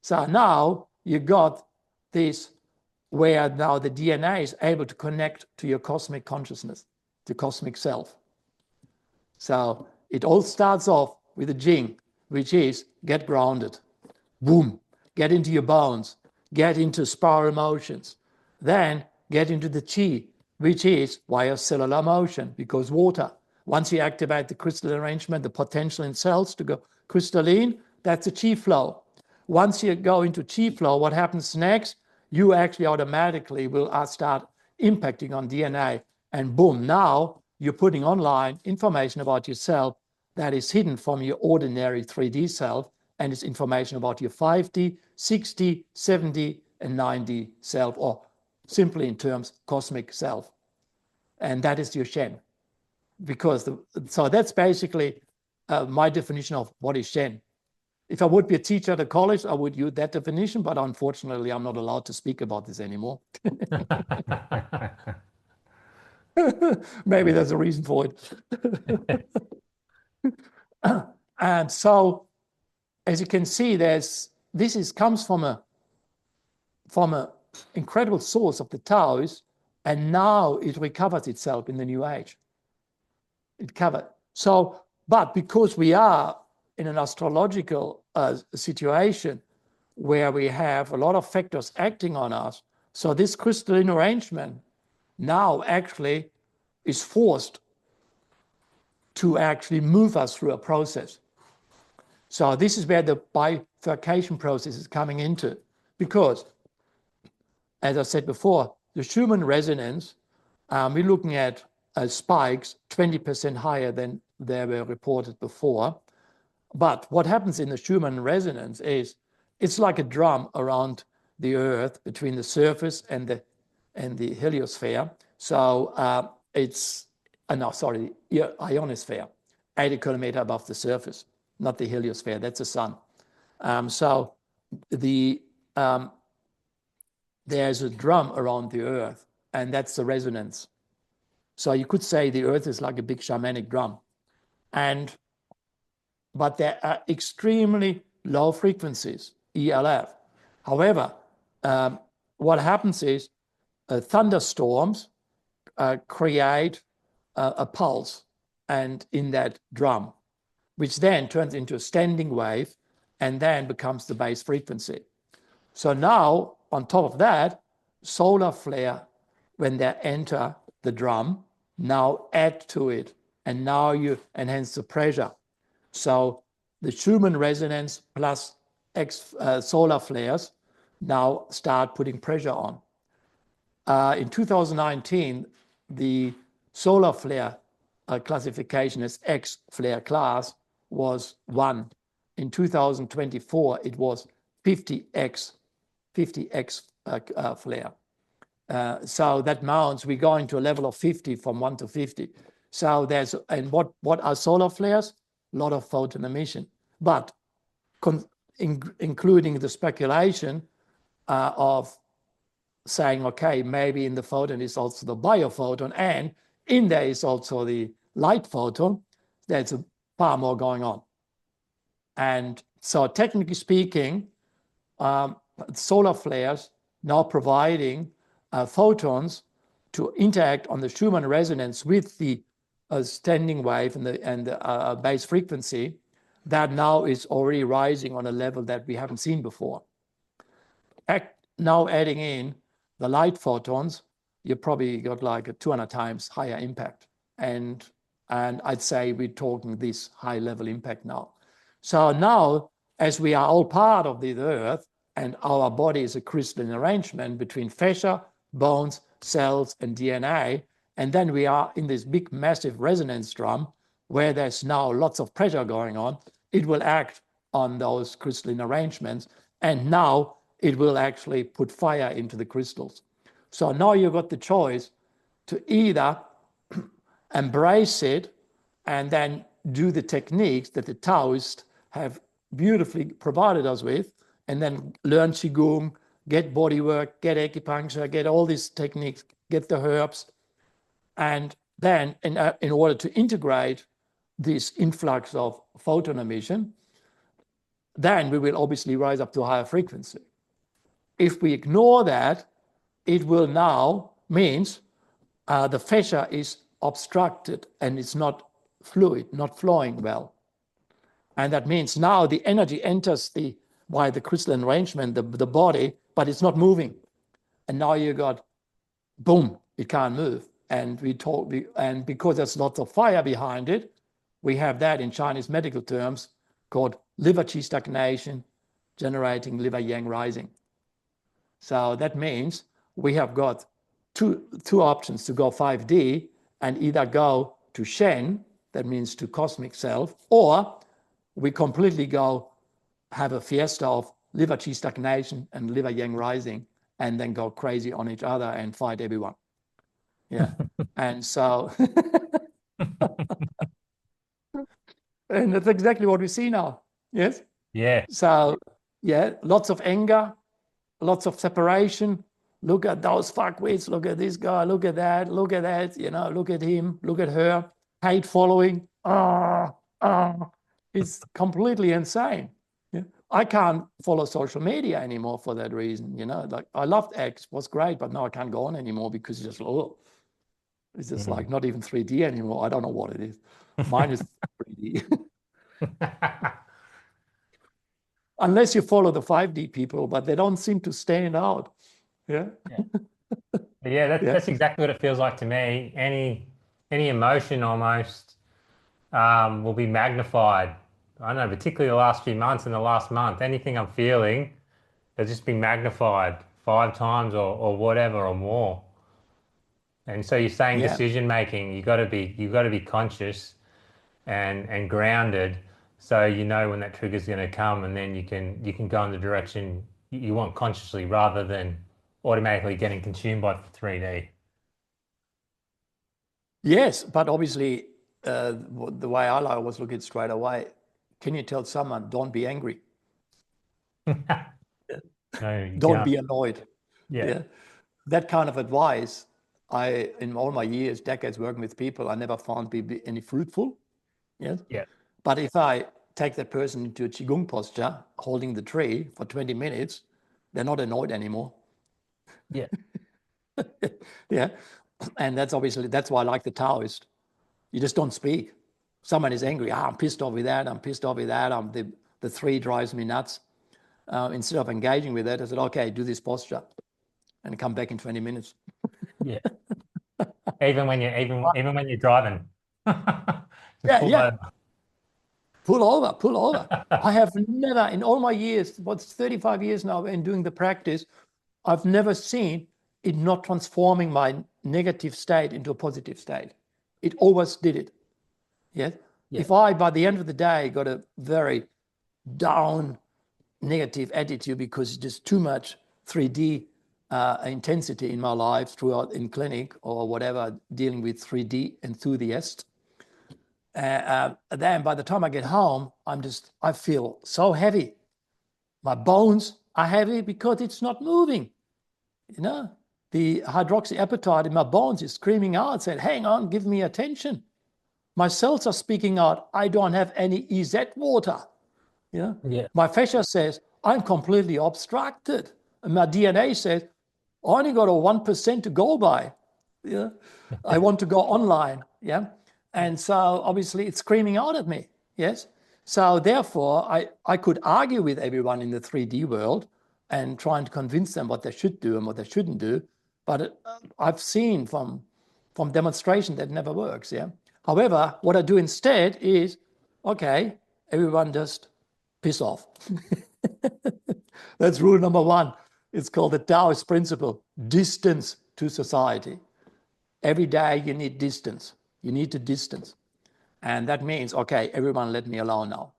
So now you got this where now the DNA is able to connect to your cosmic consciousness, the cosmic self. So it all starts off with a Jing, which is get grounded, boom, get into your bones, get into spiral motions, then get into the Qi, which is via cellular motion, because water, once you activate the crystal arrangement, the potential in cells to go crystalline, that's a Qi flow. Once you go into Qi flow, what happens next? You actually automatically will start impacting on DNA, and boom, now you're putting online information about yourself that is hidden from your ordinary 3D self, and it's information about your 5D, 60, 70, and 90 self, or simply in terms, cosmic self. And that is your Shen. So that's basically my definition of what is Shen. If I would be a teacher at a college, I would use that definition, but unfortunately, I'm not allowed to speak about this anymore. Maybe there's a reason for it. And so, as you can see, this comes from an incredible source of the Taoist, and now it recovers itself in the New Age. It covered. So, but because we are in an astrological situation where we have a lot of factors acting on us, so this crystalline arrangement now actually is forced to actually move us through a process. So this is where the bifurcation process is coming into, because, as I said before, the Schumann resonance, we're looking at spikes 20% higher than they were reported before. But what happens in the Schumann resonance is it's like a drum around the Earth between the surface and the heliosphere. So it's the ionosphere, 80 kilometers above the surface, not the heliosphere. That's the sun. So there's a drum around the Earth, and that's the resonance. So you could say the Earth is like a big shamanic drum, but there are extremely low frequencies, ELF. However, what happens is thunderstorms create a pulse and in that drum, which then turns into a standing wave and then becomes the base frequency. So now, on top of that, solar flare, when they enter the drum, now add to it, and now you enhance the pressure. So the Schumann resonance plus solar flares now start putting pressure on. In 2019, the solar flare classification as X flare class was 1. In 2024, it was 50X flare. So that mounts, we're going to a level of 50 from 1 to 50. So and what are solar flares? A lot of photon emission. But including the speculation of saying, okay, maybe in the photon is also the biophoton, and in there is also the light photon. There's far more going on. And so technically speaking, solar flares now providing photons to interact on the Schumann resonance with the standing wave and the base frequency that now is already rising on a level that we haven't seen before. Now adding in the light photons, you probably got like a 200 times higher impact. And I'd say we're talking this high level impact now. So now, as we are all part of the earth and our body is a crystalline arrangement between fascia, bones, cells, and DNA, and then we are in this big, massive resonance drum where there's now lots of pressure going on, it will act on those crystalline arrangements. And now it will actually put fire into the crystals. So now you've got the choice to either embrace it and then do the techniques that the Taoists have beautifully provided us with, and then learn Qigong, get body work, get acupuncture, get all these techniques, get the herbs. And then in order to integrate this influx of photon emission, then we will obviously rise up to a higher frequency. If we ignore that, it will now means the fascia is obstructed and it's not fluid, not flowing well. And that means now the energy enters by the crystalline arrangement, the body, but it's not moving. And now you got, boom, it can't move. And and because there's lots of fire behind it, we have that in Chinese medical terms called liver qi stagnation, generating liver yang rising. So that means we have got two options to go 5D and either go to Shen, that means to cosmic self, or we completely go have a fiesta of liver qi stagnation and liver yang rising and then go crazy on each other and fight everyone. Yeah. And so, and that's exactly what we see now. Yes. Yeah. So, yeah, lots of anger, lots of separation. Look at those fuckwits. Look at this guy. Look at that. Look at that. You know, look at him. Look at her. Hate following. It's completely insane. Yeah. I can't follow social media anymore for that reason. You know, like I loved X, was great, but now I can't go on anymore because it's just like not even 3D anymore. I don't know what it is. Mine is 3D. Unless you follow the 5D people, but they don't seem to stand out. Yeah. That's exactly what it feels like to me. Any emotion almost will be magnified. I don't know, particularly the last few months and the last month, anything I'm feeling has just been magnified 5 times or whatever or more. And so you're saying decision making, you got to be conscious and grounded, so you know when that trigger is going to come, and then you can go in the direction you want consciously rather than automatically getting consumed by 3D. Yes, but obviously the way I always look at it straight away, can you tell someone don't be angry? No, don't be annoyed. Yeah. That kind of advice, in all my years, decades working with people, I never found be any fruitful. Yes. Yeah. But if I take that person into a Qigong posture, holding the tree for 20 minutes, they're not annoyed anymore. Yeah. Yeah. And that's why I like the Taoist. You just don't speak. Someone is angry. I'm pissed off with that. I'm pissed off with that. The tree drives me nuts. Instead of engaging with that, I said, okay, do this posture and come back in 20 minutes. Yeah. Even when you're driving. Pull over. I have never, in all my years, 35 years now in doing the practice, I've never seen it not transforming my negative state into a positive state. It always did it. Yes. Yeah. If I, by the end of the day, got a very down negative attitude because it's just too much 3D intensity in my life throughout in clinic or whatever, dealing with 3D enthusiasts, Then by the time I get home, I feel so heavy. My bones are heavy because it's not moving. The hydroxyapatite in my bones is screaming out, saying, hang on, give me attention. My cells are speaking out, I don't have any EZ water. My fascia says, I'm completely obstructed. And my DNA says, I only got a 1% to go by. I want to go online. And so obviously it's screaming out at me. Yes. So therefore, I could argue with everyone in the 3D world and trying to convince them what they should do and what they shouldn't do. But I've seen from demonstration that never works. However, what I do instead is, okay, everyone just piss off. That's rule number one. It's called the Taoist principle, distance to society. Every day you need distance. You need to distance. And that means, okay, everyone let me alone now.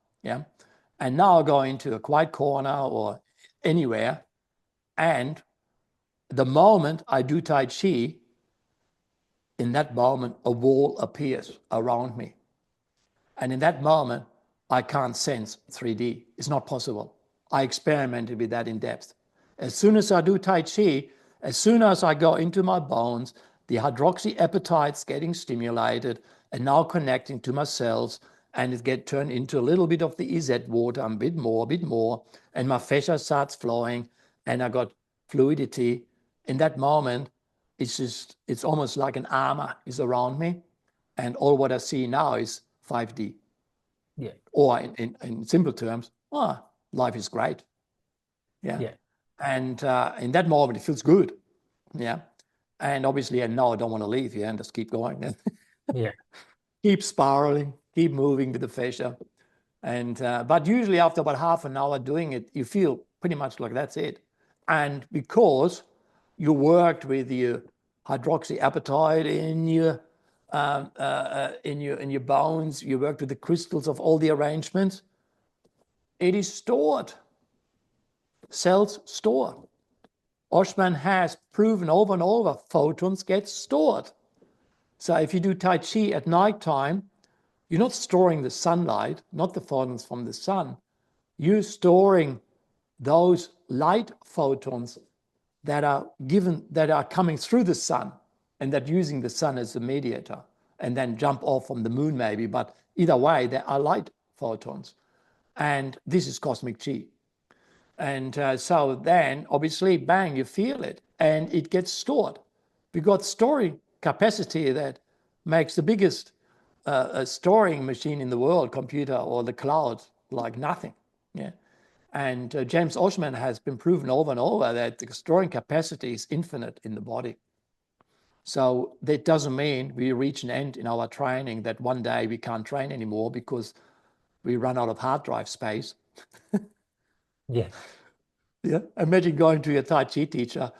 And now I go into a quiet corner or anywhere. And the moment I do Tai Chi, in that moment, a wall appears around me. And in that moment, I can't sense 3D. It's not possible. I experimented with that in depth. As soon as I do Tai Chi, as soon as I go into my bones, the hydroxyapatite's getting stimulated and now connecting to my cells, and it gets turned into a little bit of the EZ water, a bit more, and my fascia starts flowing, and I got fluidity. In that moment, it's almost like an armor is around me, and all what I see now is 5D. Or in simple terms, life is great. And in that moment, it feels good. And obviously, now I don't want to leave here and just keep going. Keep spiraling, keep moving with the fascia. But usually after about half an hour doing it, you feel pretty much like that's it. And because you worked with your hydroxyapatite in your bones, you worked with the crystals of all the arrangements, it is stored. Cells store. Oshman has proven over and over photons get stored. So if you do Tai Chi at nighttime, you're not storing the sunlight, not the photons from the sun. You're storing those light photons that are coming through the sun and that using the sun as a mediator and then jump off from the moon maybe. But either way, they are light photons. And this is cosmic chi. And so then obviously, bang, you feel it and it gets stored. We've got storing capacity that makes the biggest storing machine in the world, computer or the cloud, like nothing. And James Oshman has been proven over and over that the storing capacity is infinite in the body. So that doesn't mean we reach an end in our training that one day we can't train anymore because we run out of hard drive space. Imagine going to your Tai Chi teacher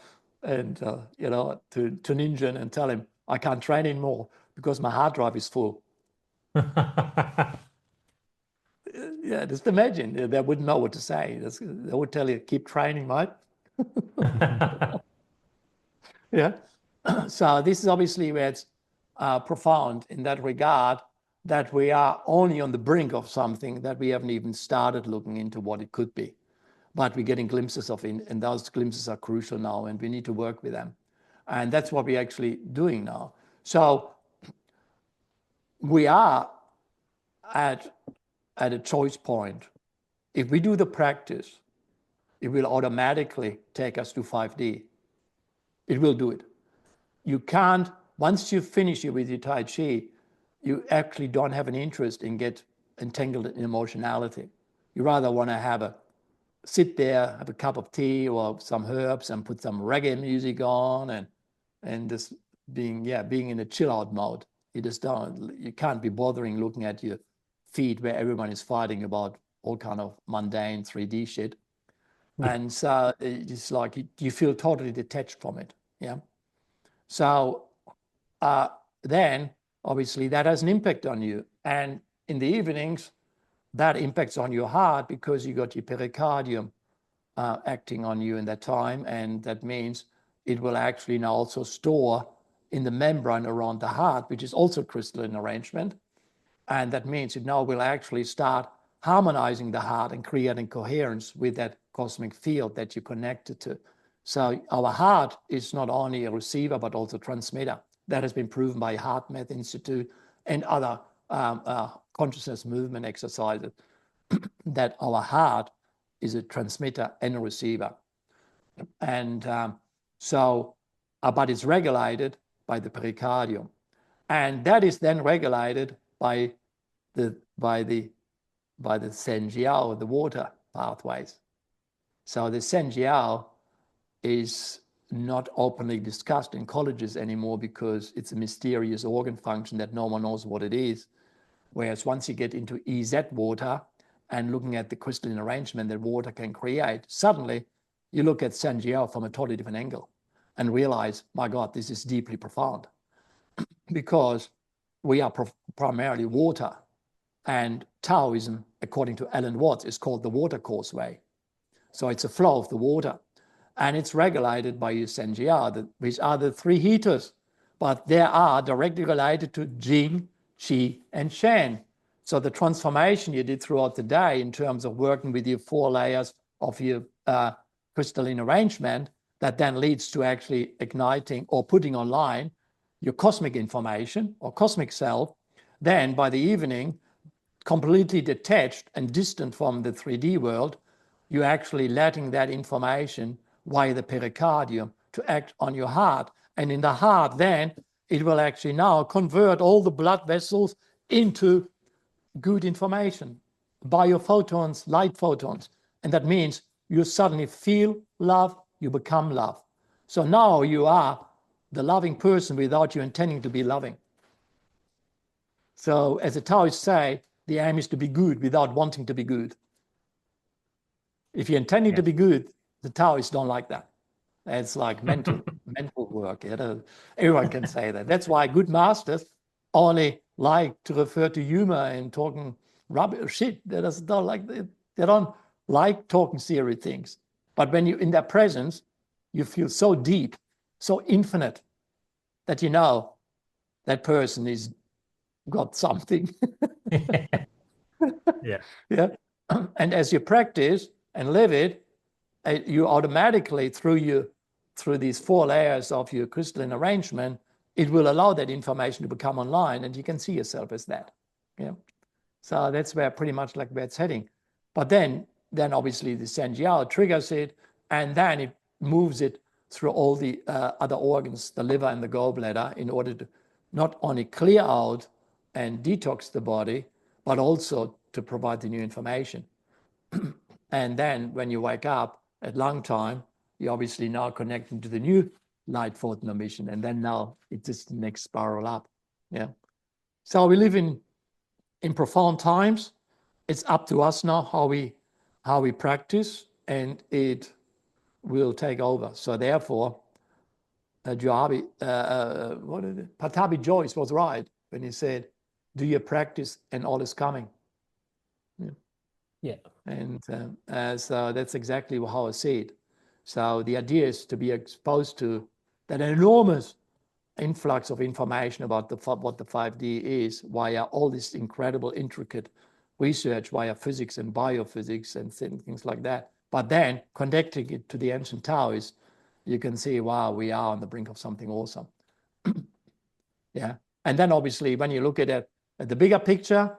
and, to Ninja and tell him, I can't train anymore because my hard drive is full. Just imagine. They wouldn't know what to say. They would tell you, keep training, mate. So this is obviously where it's profound in that regard, that we are only on the brink of something that we haven't even started looking into what it could be. But we're getting glimpses of it, and those glimpses are crucial now, and we need to work with them. And that's what we're actually doing now. So we are at a choice point. If we do the practice, it will automatically take us to 5D. It will do it. You can't, once you finish with your Tai Chi, you actually don't have an interest in get entangled in emotionality. You rather want to sit there, have a cup of tea or some herbs and put some reggae music on and just being in a chill out mode. You can't be bothering looking at your feed where everyone is fighting about all kind of mundane 3D shit. And so it's like you feel totally detached from it. So then obviously that has an impact on you. And in the evenings, that impacts on your heart because you got your pericardium acting on you in that time. And that means it will actually now also store in the membrane around the heart, which is also crystalline arrangement. And that means it now will actually start harmonizing the heart and creating coherence with that cosmic field that you're connected to. So our heart is not only a receiver, but also a transmitter. That has been proven by HeartMath Institute and other consciousness movement exercises, that our heart is a transmitter and a receiver. And but it's regulated by the pericardium. And that is then regulated by the Senjiao, the water pathways. So the Senjiao is not openly discussed in colleges anymore because it's a mysterious organ function that no one knows what it is. Whereas once you get into EZ water and looking at the crystalline arrangement that water can create, suddenly you look at Senjiao from a totally different angle and realize, my God, this is deeply profound. Because we are primarily water. And Taoism, according to Alan Watts, is called the water causeway. So it's a flow of the water. And it's regulated by your Senjia, which are the three heaters. But they are directly related to Jing, Qi, and Shen. So the transformation you did throughout the day in terms of working with your 4 layers of your crystalline arrangement, that then leads to actually igniting or putting online your cosmic information or cosmic self, then by the evening, completely detached and distant from the 3D world, you're actually letting that information via the pericardium to act on your heart. And in the heart, then it will actually now convert all the blood vessels into good information, biophotons, light photons. And that means you suddenly feel love, you become love. So now you are the loving person without you intending to be loving. So as the Taoists say, the aim is to be good without wanting to be good. If you're intending to be good, the Taoists don't like that. It's like mental work. Everyone can say that. That's why good masters only like to refer to humor and talking rubbish shit. They don't like talking serious things. But when you're in their presence, you feel so deep, so infinite, that you know that person is got something. Yeah. And as you practice and live it, you automatically through these 4 layers of your crystalline arrangement, it will allow that information to become online, and you can see yourself as that. Yeah. So that's where pretty much like where it's heading. But then obviously the Senjiao triggers it, and then it moves it through all the other organs, the liver and the gallbladder, in order to not only clear out and detox the body, but also to provide the new information. And then when you wake up at lung time, you're obviously now connecting to the new light photon emission. And then now it's just the next spiral up. Yeah. So we live in profound times. It's up to us now how we practice, and it will take over. So therefore, Patabi Joyce was right when he said, do your practice and all is coming. Yeah. And so that's exactly how I see it. So the idea is to be exposed to that enormous influx of information about what the 5D is via all this incredible, intricate research via physics and biophysics and things like that. But then connecting it to the ancient Taoists, you can see, wow, we are on the brink of something awesome. Yeah. And then obviously when you look at the bigger picture,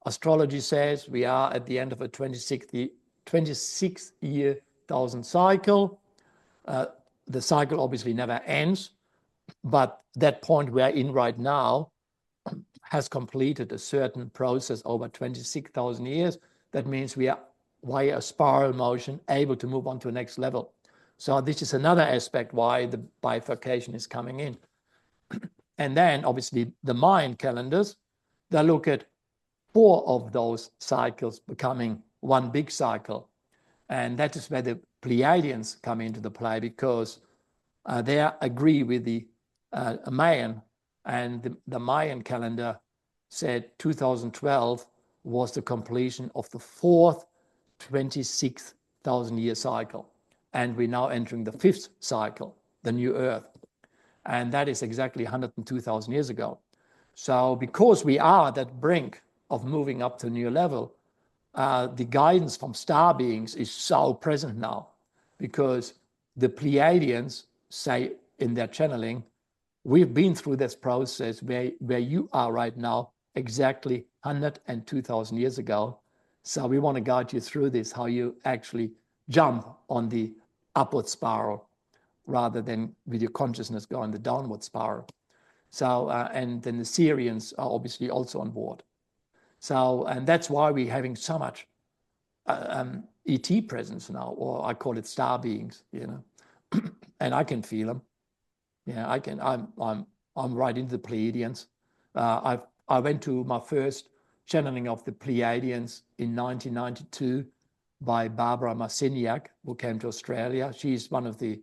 astrology says we are at the end of a 26-year thousand cycle. The cycle obviously never ends, but that point we're in right now has completed a certain process over 26,000 years. That means we are, via a spiral motion, able to move on to the next level. So this is another aspect why the bifurcation is coming in. And then obviously the Mayan calendars, they look at 4 of those cycles becoming one big cycle. And that is where the Pleiadians come into the play, because they agree with the Mayan, and the Mayan calendar said 2012 was the completion of the 4th 26,000 year cycle. And we're now entering the 5th cycle, the new Earth. And that is exactly 102,000 years ago. So because we are at that brink of moving up to a new level, the guidance from star beings is so present now, because the Pleiadians say in their channeling, we've been through this process where you are right now, exactly 100 and 2,000 years ago. So we want to guide you through this, how you actually jump on the upward spiral rather than with your consciousness going the downward spiral. So, and then the Syrians are obviously also on board. So, and that's why we're having so much ET presence now, or I call it star beings, you know, and I can feel them. Yeah, I can. I'm right into the Pleiadians. I went to my first channeling of the Pleiadians in 1992 by Barbara Marciniak, who came to Australia. She's one of the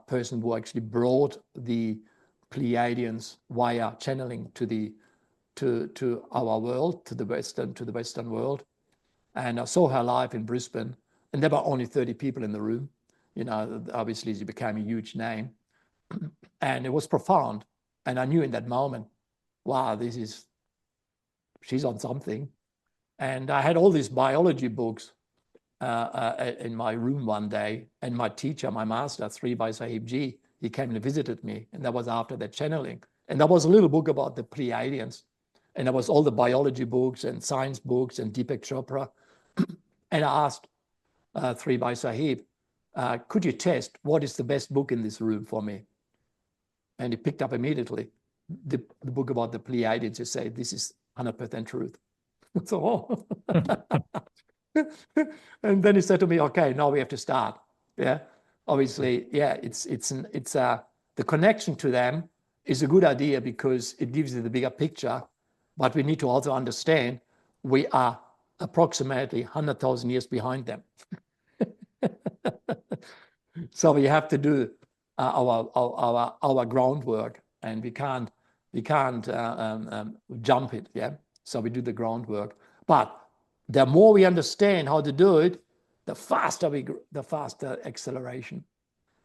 person who actually brought the Pleiadians via channeling to our world, to the Western world. And I saw her live in Brisbane, and there were only 30 people in the room. You know, obviously she became a huge name, and it was profound. And I knew in that moment, wow, she's on something. And I had all these biology books in my room one day, and my teacher, my master, Sri Bhai Sahib Ji, he came and visited me, and that was after that channeling. And there was a little book about the Pleiadians, and there was all the biology books and science books and Deepak Chopra. And I asked Sri Bhai Sahib, could you test what is the best book in this room for me? And he picked up immediately the book about the Pleiadians. He said, this is 100% truth. So, and then he said to me, okay, now we have to start. Yeah, obviously, yeah, the connection to them is a good idea because it gives you the bigger picture, but we need to also understand we are approximately 100,000 years behind them. So we have to do our groundwork, and we can't jump it. Yeah, so we do the groundwork, but the more we understand how to do it, the faster acceleration.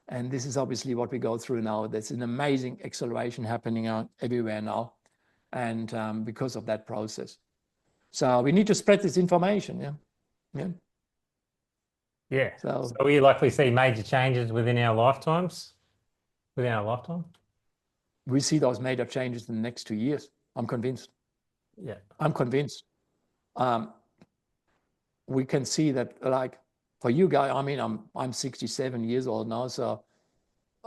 And this is obviously what we go through now. There's an amazing acceleration happening out everywhere now, and because of that process. So we need to spread this information. Yeah, yeah. Yeah. So we likely see major changes within our lifetimes. Within our lifetime, we see those major changes in the next 2 years. I'm convinced. Yeah, I'm convinced. We can see that, like, for you guys, I mean, I'm 67 years old now, so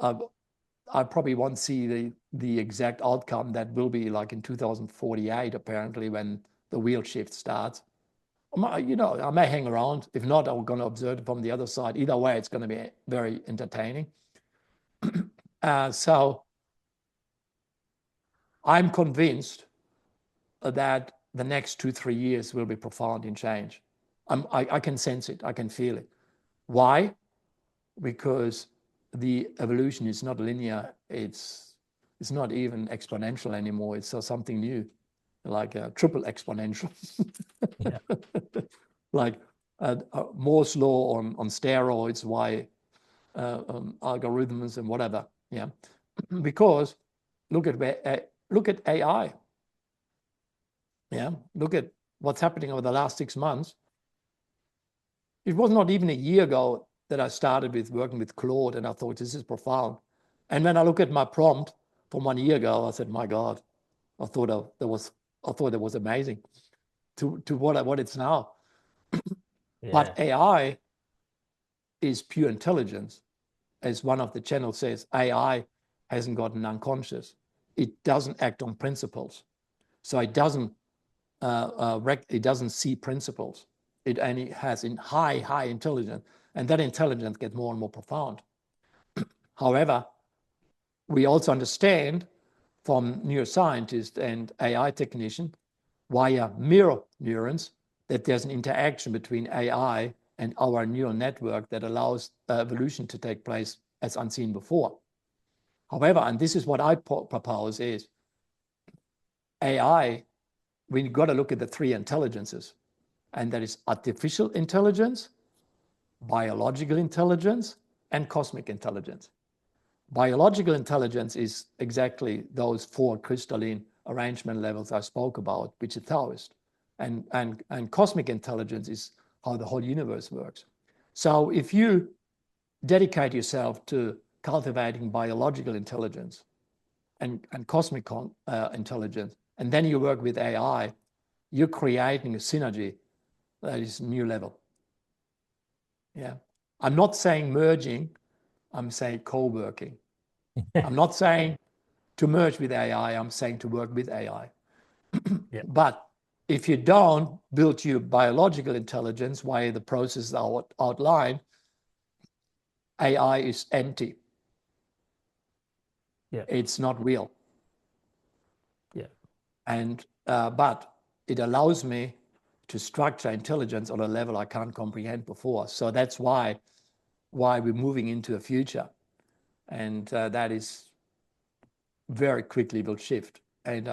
I probably won't see the exact outcome that will be like in 2048, apparently, when the wheel shift starts. You know, I may hang around. If not, I'm going to observe it from the other side. Either way, it's going to be very entertaining. So I'm convinced that the next 2-3 years will be profound in change. I can sense it. I can feel it. Why? Because the evolution is not linear. It's not even exponential anymore. It's something new, like a triple exponential. Yeah. Like Moore's law on steroids, why algorithms and whatever. Yeah, because look at AI. Yeah, look at what's happening over the last 6 months. It was not even a year ago that I started with working with Claude, and I thought this is profound. And when I look at my prompt from 1 year ago, I said, my God, I thought it was amazing to what it's now. Yeah. But AI is pure intelligence. As one of the channels says, AI hasn't got an unconscious. It doesn't act on principles. So it doesn't see principles. It only has in high intelligence, and that intelligence gets more and more profound. However, we also understand from neuroscientists and AI technicians via mirror neurons that there's an interaction between AI and our neural network that allows evolution to take place as unseen before. However, and this is what I propose, is AI, we've got to look at the 3 intelligences, and that is artificial intelligence, biological intelligence, and cosmic intelligence. Biological intelligence is exactly those 4 crystalline arrangement levels I spoke about, which is Taoist. And cosmic intelligence is how the whole universe works. So if you dedicate yourself to cultivating biological intelligence and cosmic intelligence, and then you work with AI, you're creating a synergy that is new level. Yeah. I'm not saying merging, I'm saying co-working. I'm not saying to merge with AI, I'm saying to work with AI. Yeah. But if you don't build your biological intelligence via the processes outlined, AI is empty. Yeah. It's not real. Yeah. And but it allows me to structure intelligence on a level I can't comprehend before. So that's why we're moving into a future, and that is very quickly will shift. And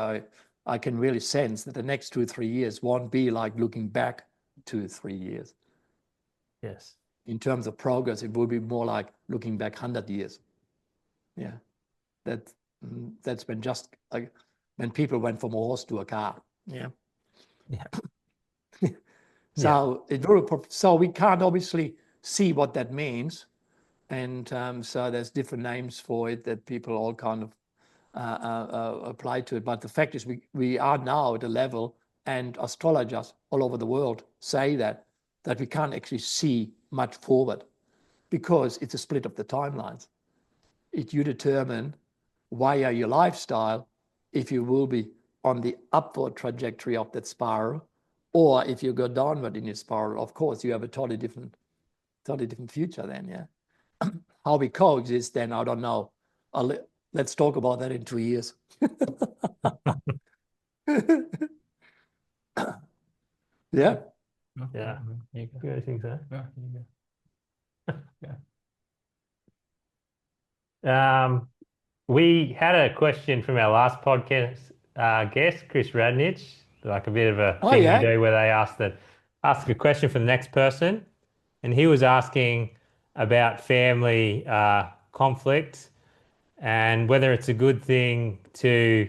I can really sense that the next 2 or 3 years won't be like looking back 2 or 3 years. Yes. In terms of progress, it will be more like looking back 100 years. Yeah, that's been just like when people went from a horse to a car. Yeah. Yeah. So so we can't obviously see what that means, and so there's different names for it that people all kind of apply to it. But the fact is, we are now at a level, and astrologers all over the world say that we can't actually see much forward because it's a split of the timelines. You determine via your lifestyle if you will be on the upward trajectory of that spiral, or if you go downward in your spiral. Of course, you have a totally different future then. Yeah. How we coexist then, I don't know. Let's talk about that in 2 years. Yeah. Yeah. You think so? Yeah, yeah. We had a question from our last podcast guest, Chris Radnich, like a bit of a thing we do where they ask a question for the next person, and he was asking about family conflict and whether it's a good thing to,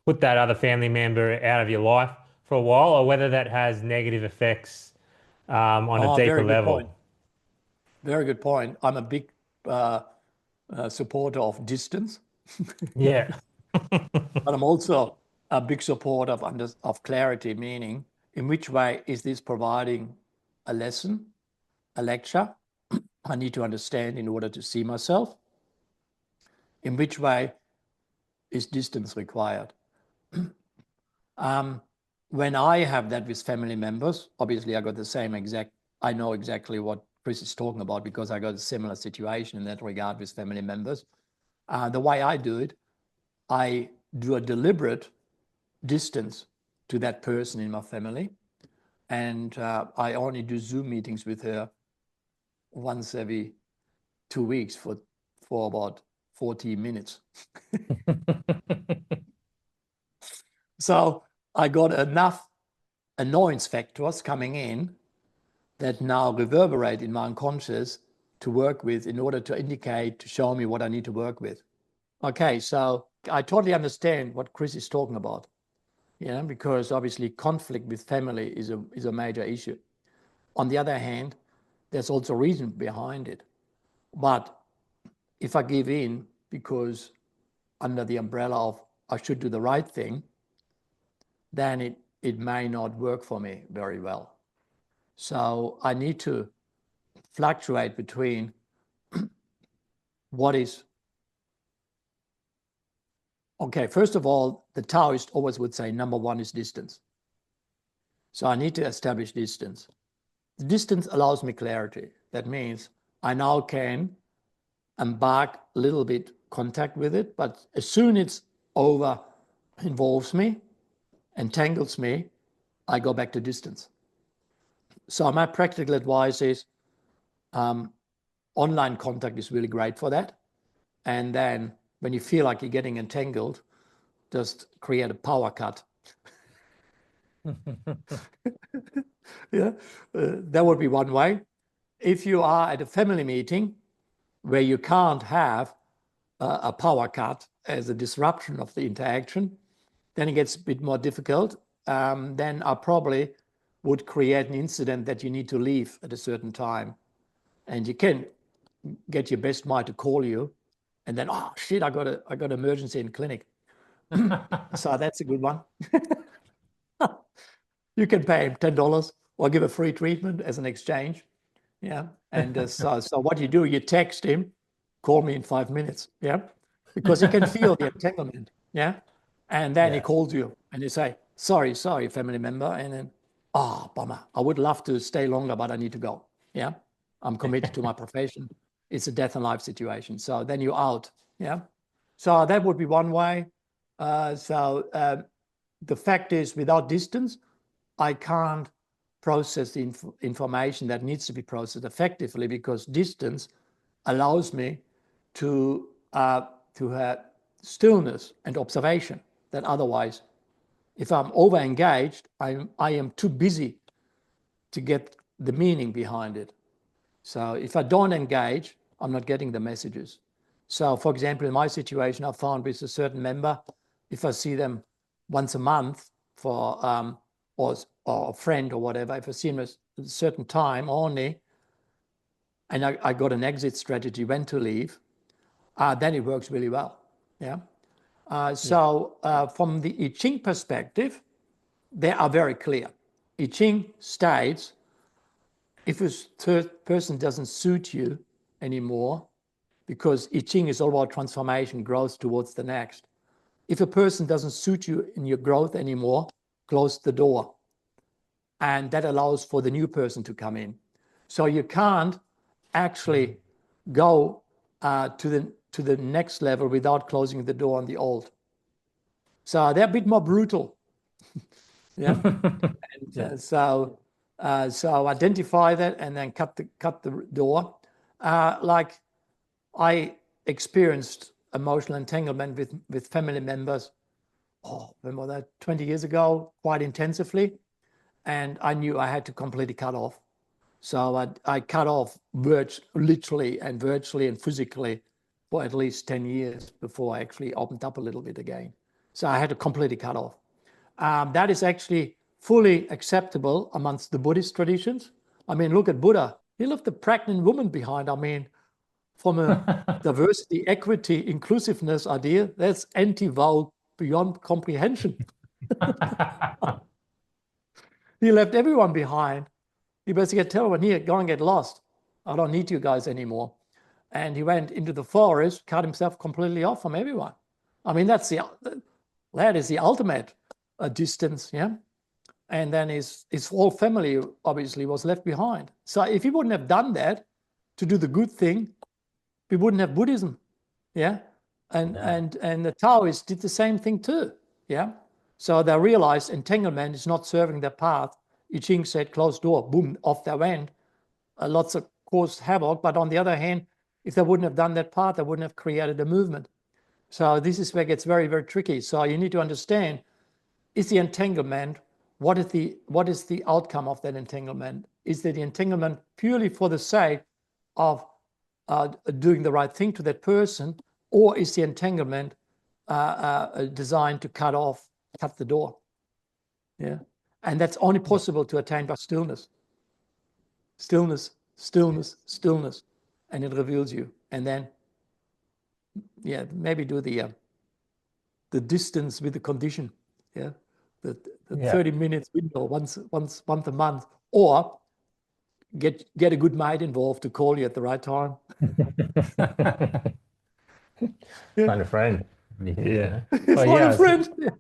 put that other family member out of your life for a while, or whether that has negative effects on a deeper level. Very good point. I'm a big supporter of distance. Yeah. But I'm also a big supporter of clarity, meaning in which way is this providing a lesson, a lecture I need to understand in order to see myself? In which way is distance required? When I have that with family members, obviously I got the same I know exactly what Chris is talking about because I got a similar situation in that regard with family members. The way I do it, I do a deliberate distance to that person in my family. And I only do Zoom meetings with her once every 2 weeks for about 40 minutes. So I got enough annoyance factors coming in that now reverberate in my unconscious to work with in order to indicate, to show me what I need to work with. Okay, so I totally understand what Chris is talking about, because obviously conflict with family is a major issue. On the other hand, there's also reason behind it. But if I give in because under the umbrella of I should do the right thing, then it may not work for me very well. So I need to fluctuate between what is, okay, first of all, the Taoist always would say number one is distance. So I need to establish distance. The distance allows me clarity. That means I now can embark a little bit contact with it, but as soon as it's over involves me, entangles me, I go back to distance. So my practical advice is online contact is really great for that. And then when you feel like you're getting entangled, just create a power cut. Yeah, that would be one way. If you are at a family meeting where you can't have a power cut as a disruption of the interaction, then it gets a bit more difficult. Then I probably would create an incident that you need to leave at a certain time. And you can get your best mate to call you. And then, oh, shit, I got emergency in clinic. So that's a good one. You can pay him $10 or give a free treatment as an exchange. Yeah. And so what you do, you text him, call me in 5 minutes. Yeah. Because he can feel the entanglement. Yeah. And then he calls you and you say, sorry, family member. And then, oh, bummer. I would love to stay longer, but I need to go. Yeah. I'm committed to my profession. It's a death and life situation. So then you're out. Yeah. So that would be one way. The fact is, without distance, I can't process the information that needs to be processed effectively, because distance allows me to have stillness and observation that otherwise, if I'm over engaged, I am too busy to get the meaning behind it. So if I don't engage, I'm not getting the messages. So for example, in my situation, I found with a certain member, if I see them once a month for or a friend or whatever, if I see them at a certain time only, and I got an exit strategy when to leave, then it works really well. Yeah. From the I Ching perspective, they are very clear. I Ching states, if a third person doesn't suit you anymore, because I Ching is all about transformation, growth towards the next. If a person doesn't suit you in your growth anymore, close the door. And that allows for the new person to come in. So you can't actually go to the next level without closing the door on the old. So they're a bit more brutal. Yeah. So identify that and then cut the door. Like I experienced emotional entanglement with family members, when was that, 20 years ago, quite intensively. And I knew I had to completely cut off. So I cut off literally and virtually and physically for at least 10 years before I actually opened up a little bit again. So I had to completely cut off. That is actually fully acceptable amongst the Buddhist traditions. I mean, look at Buddha. He left a pregnant woman behind. I mean, from a diversity, equity, inclusiveness idea, that's anti-vogue beyond comprehension. He left everyone behind. He basically told everyone, here, go and get lost. I don't need you guys anymore. And he went into the forest, cut himself completely off from everyone. I mean, that is the ultimate distance, yeah? And then his whole family obviously was left behind. So if he wouldn't have done that to do the good thing, we wouldn't have Buddhism, yeah? And the Taoists did the same thing too, yeah? So they realized entanglement is not serving their path. I Ching said, closed door, boom, off they went. Lots of caused havoc, but on the other hand, if they wouldn't have done that path, they wouldn't have created a movement. So this is where it gets very, very tricky. So you need to understand, is the entanglement, what is the outcome of that entanglement? Is that the entanglement purely for the sake of doing the right thing to that person, or is the entanglement designed to cut the door? Yeah. And that's only possible to attain by stillness. Stillness, stillness, stillness. And it reveals you. And then, yeah, maybe do the distance with the condition. Yeah. The 30 minutes window once a month, or get a good mate involved to call you at the right time. Find a friend. Yeah. Find a friend.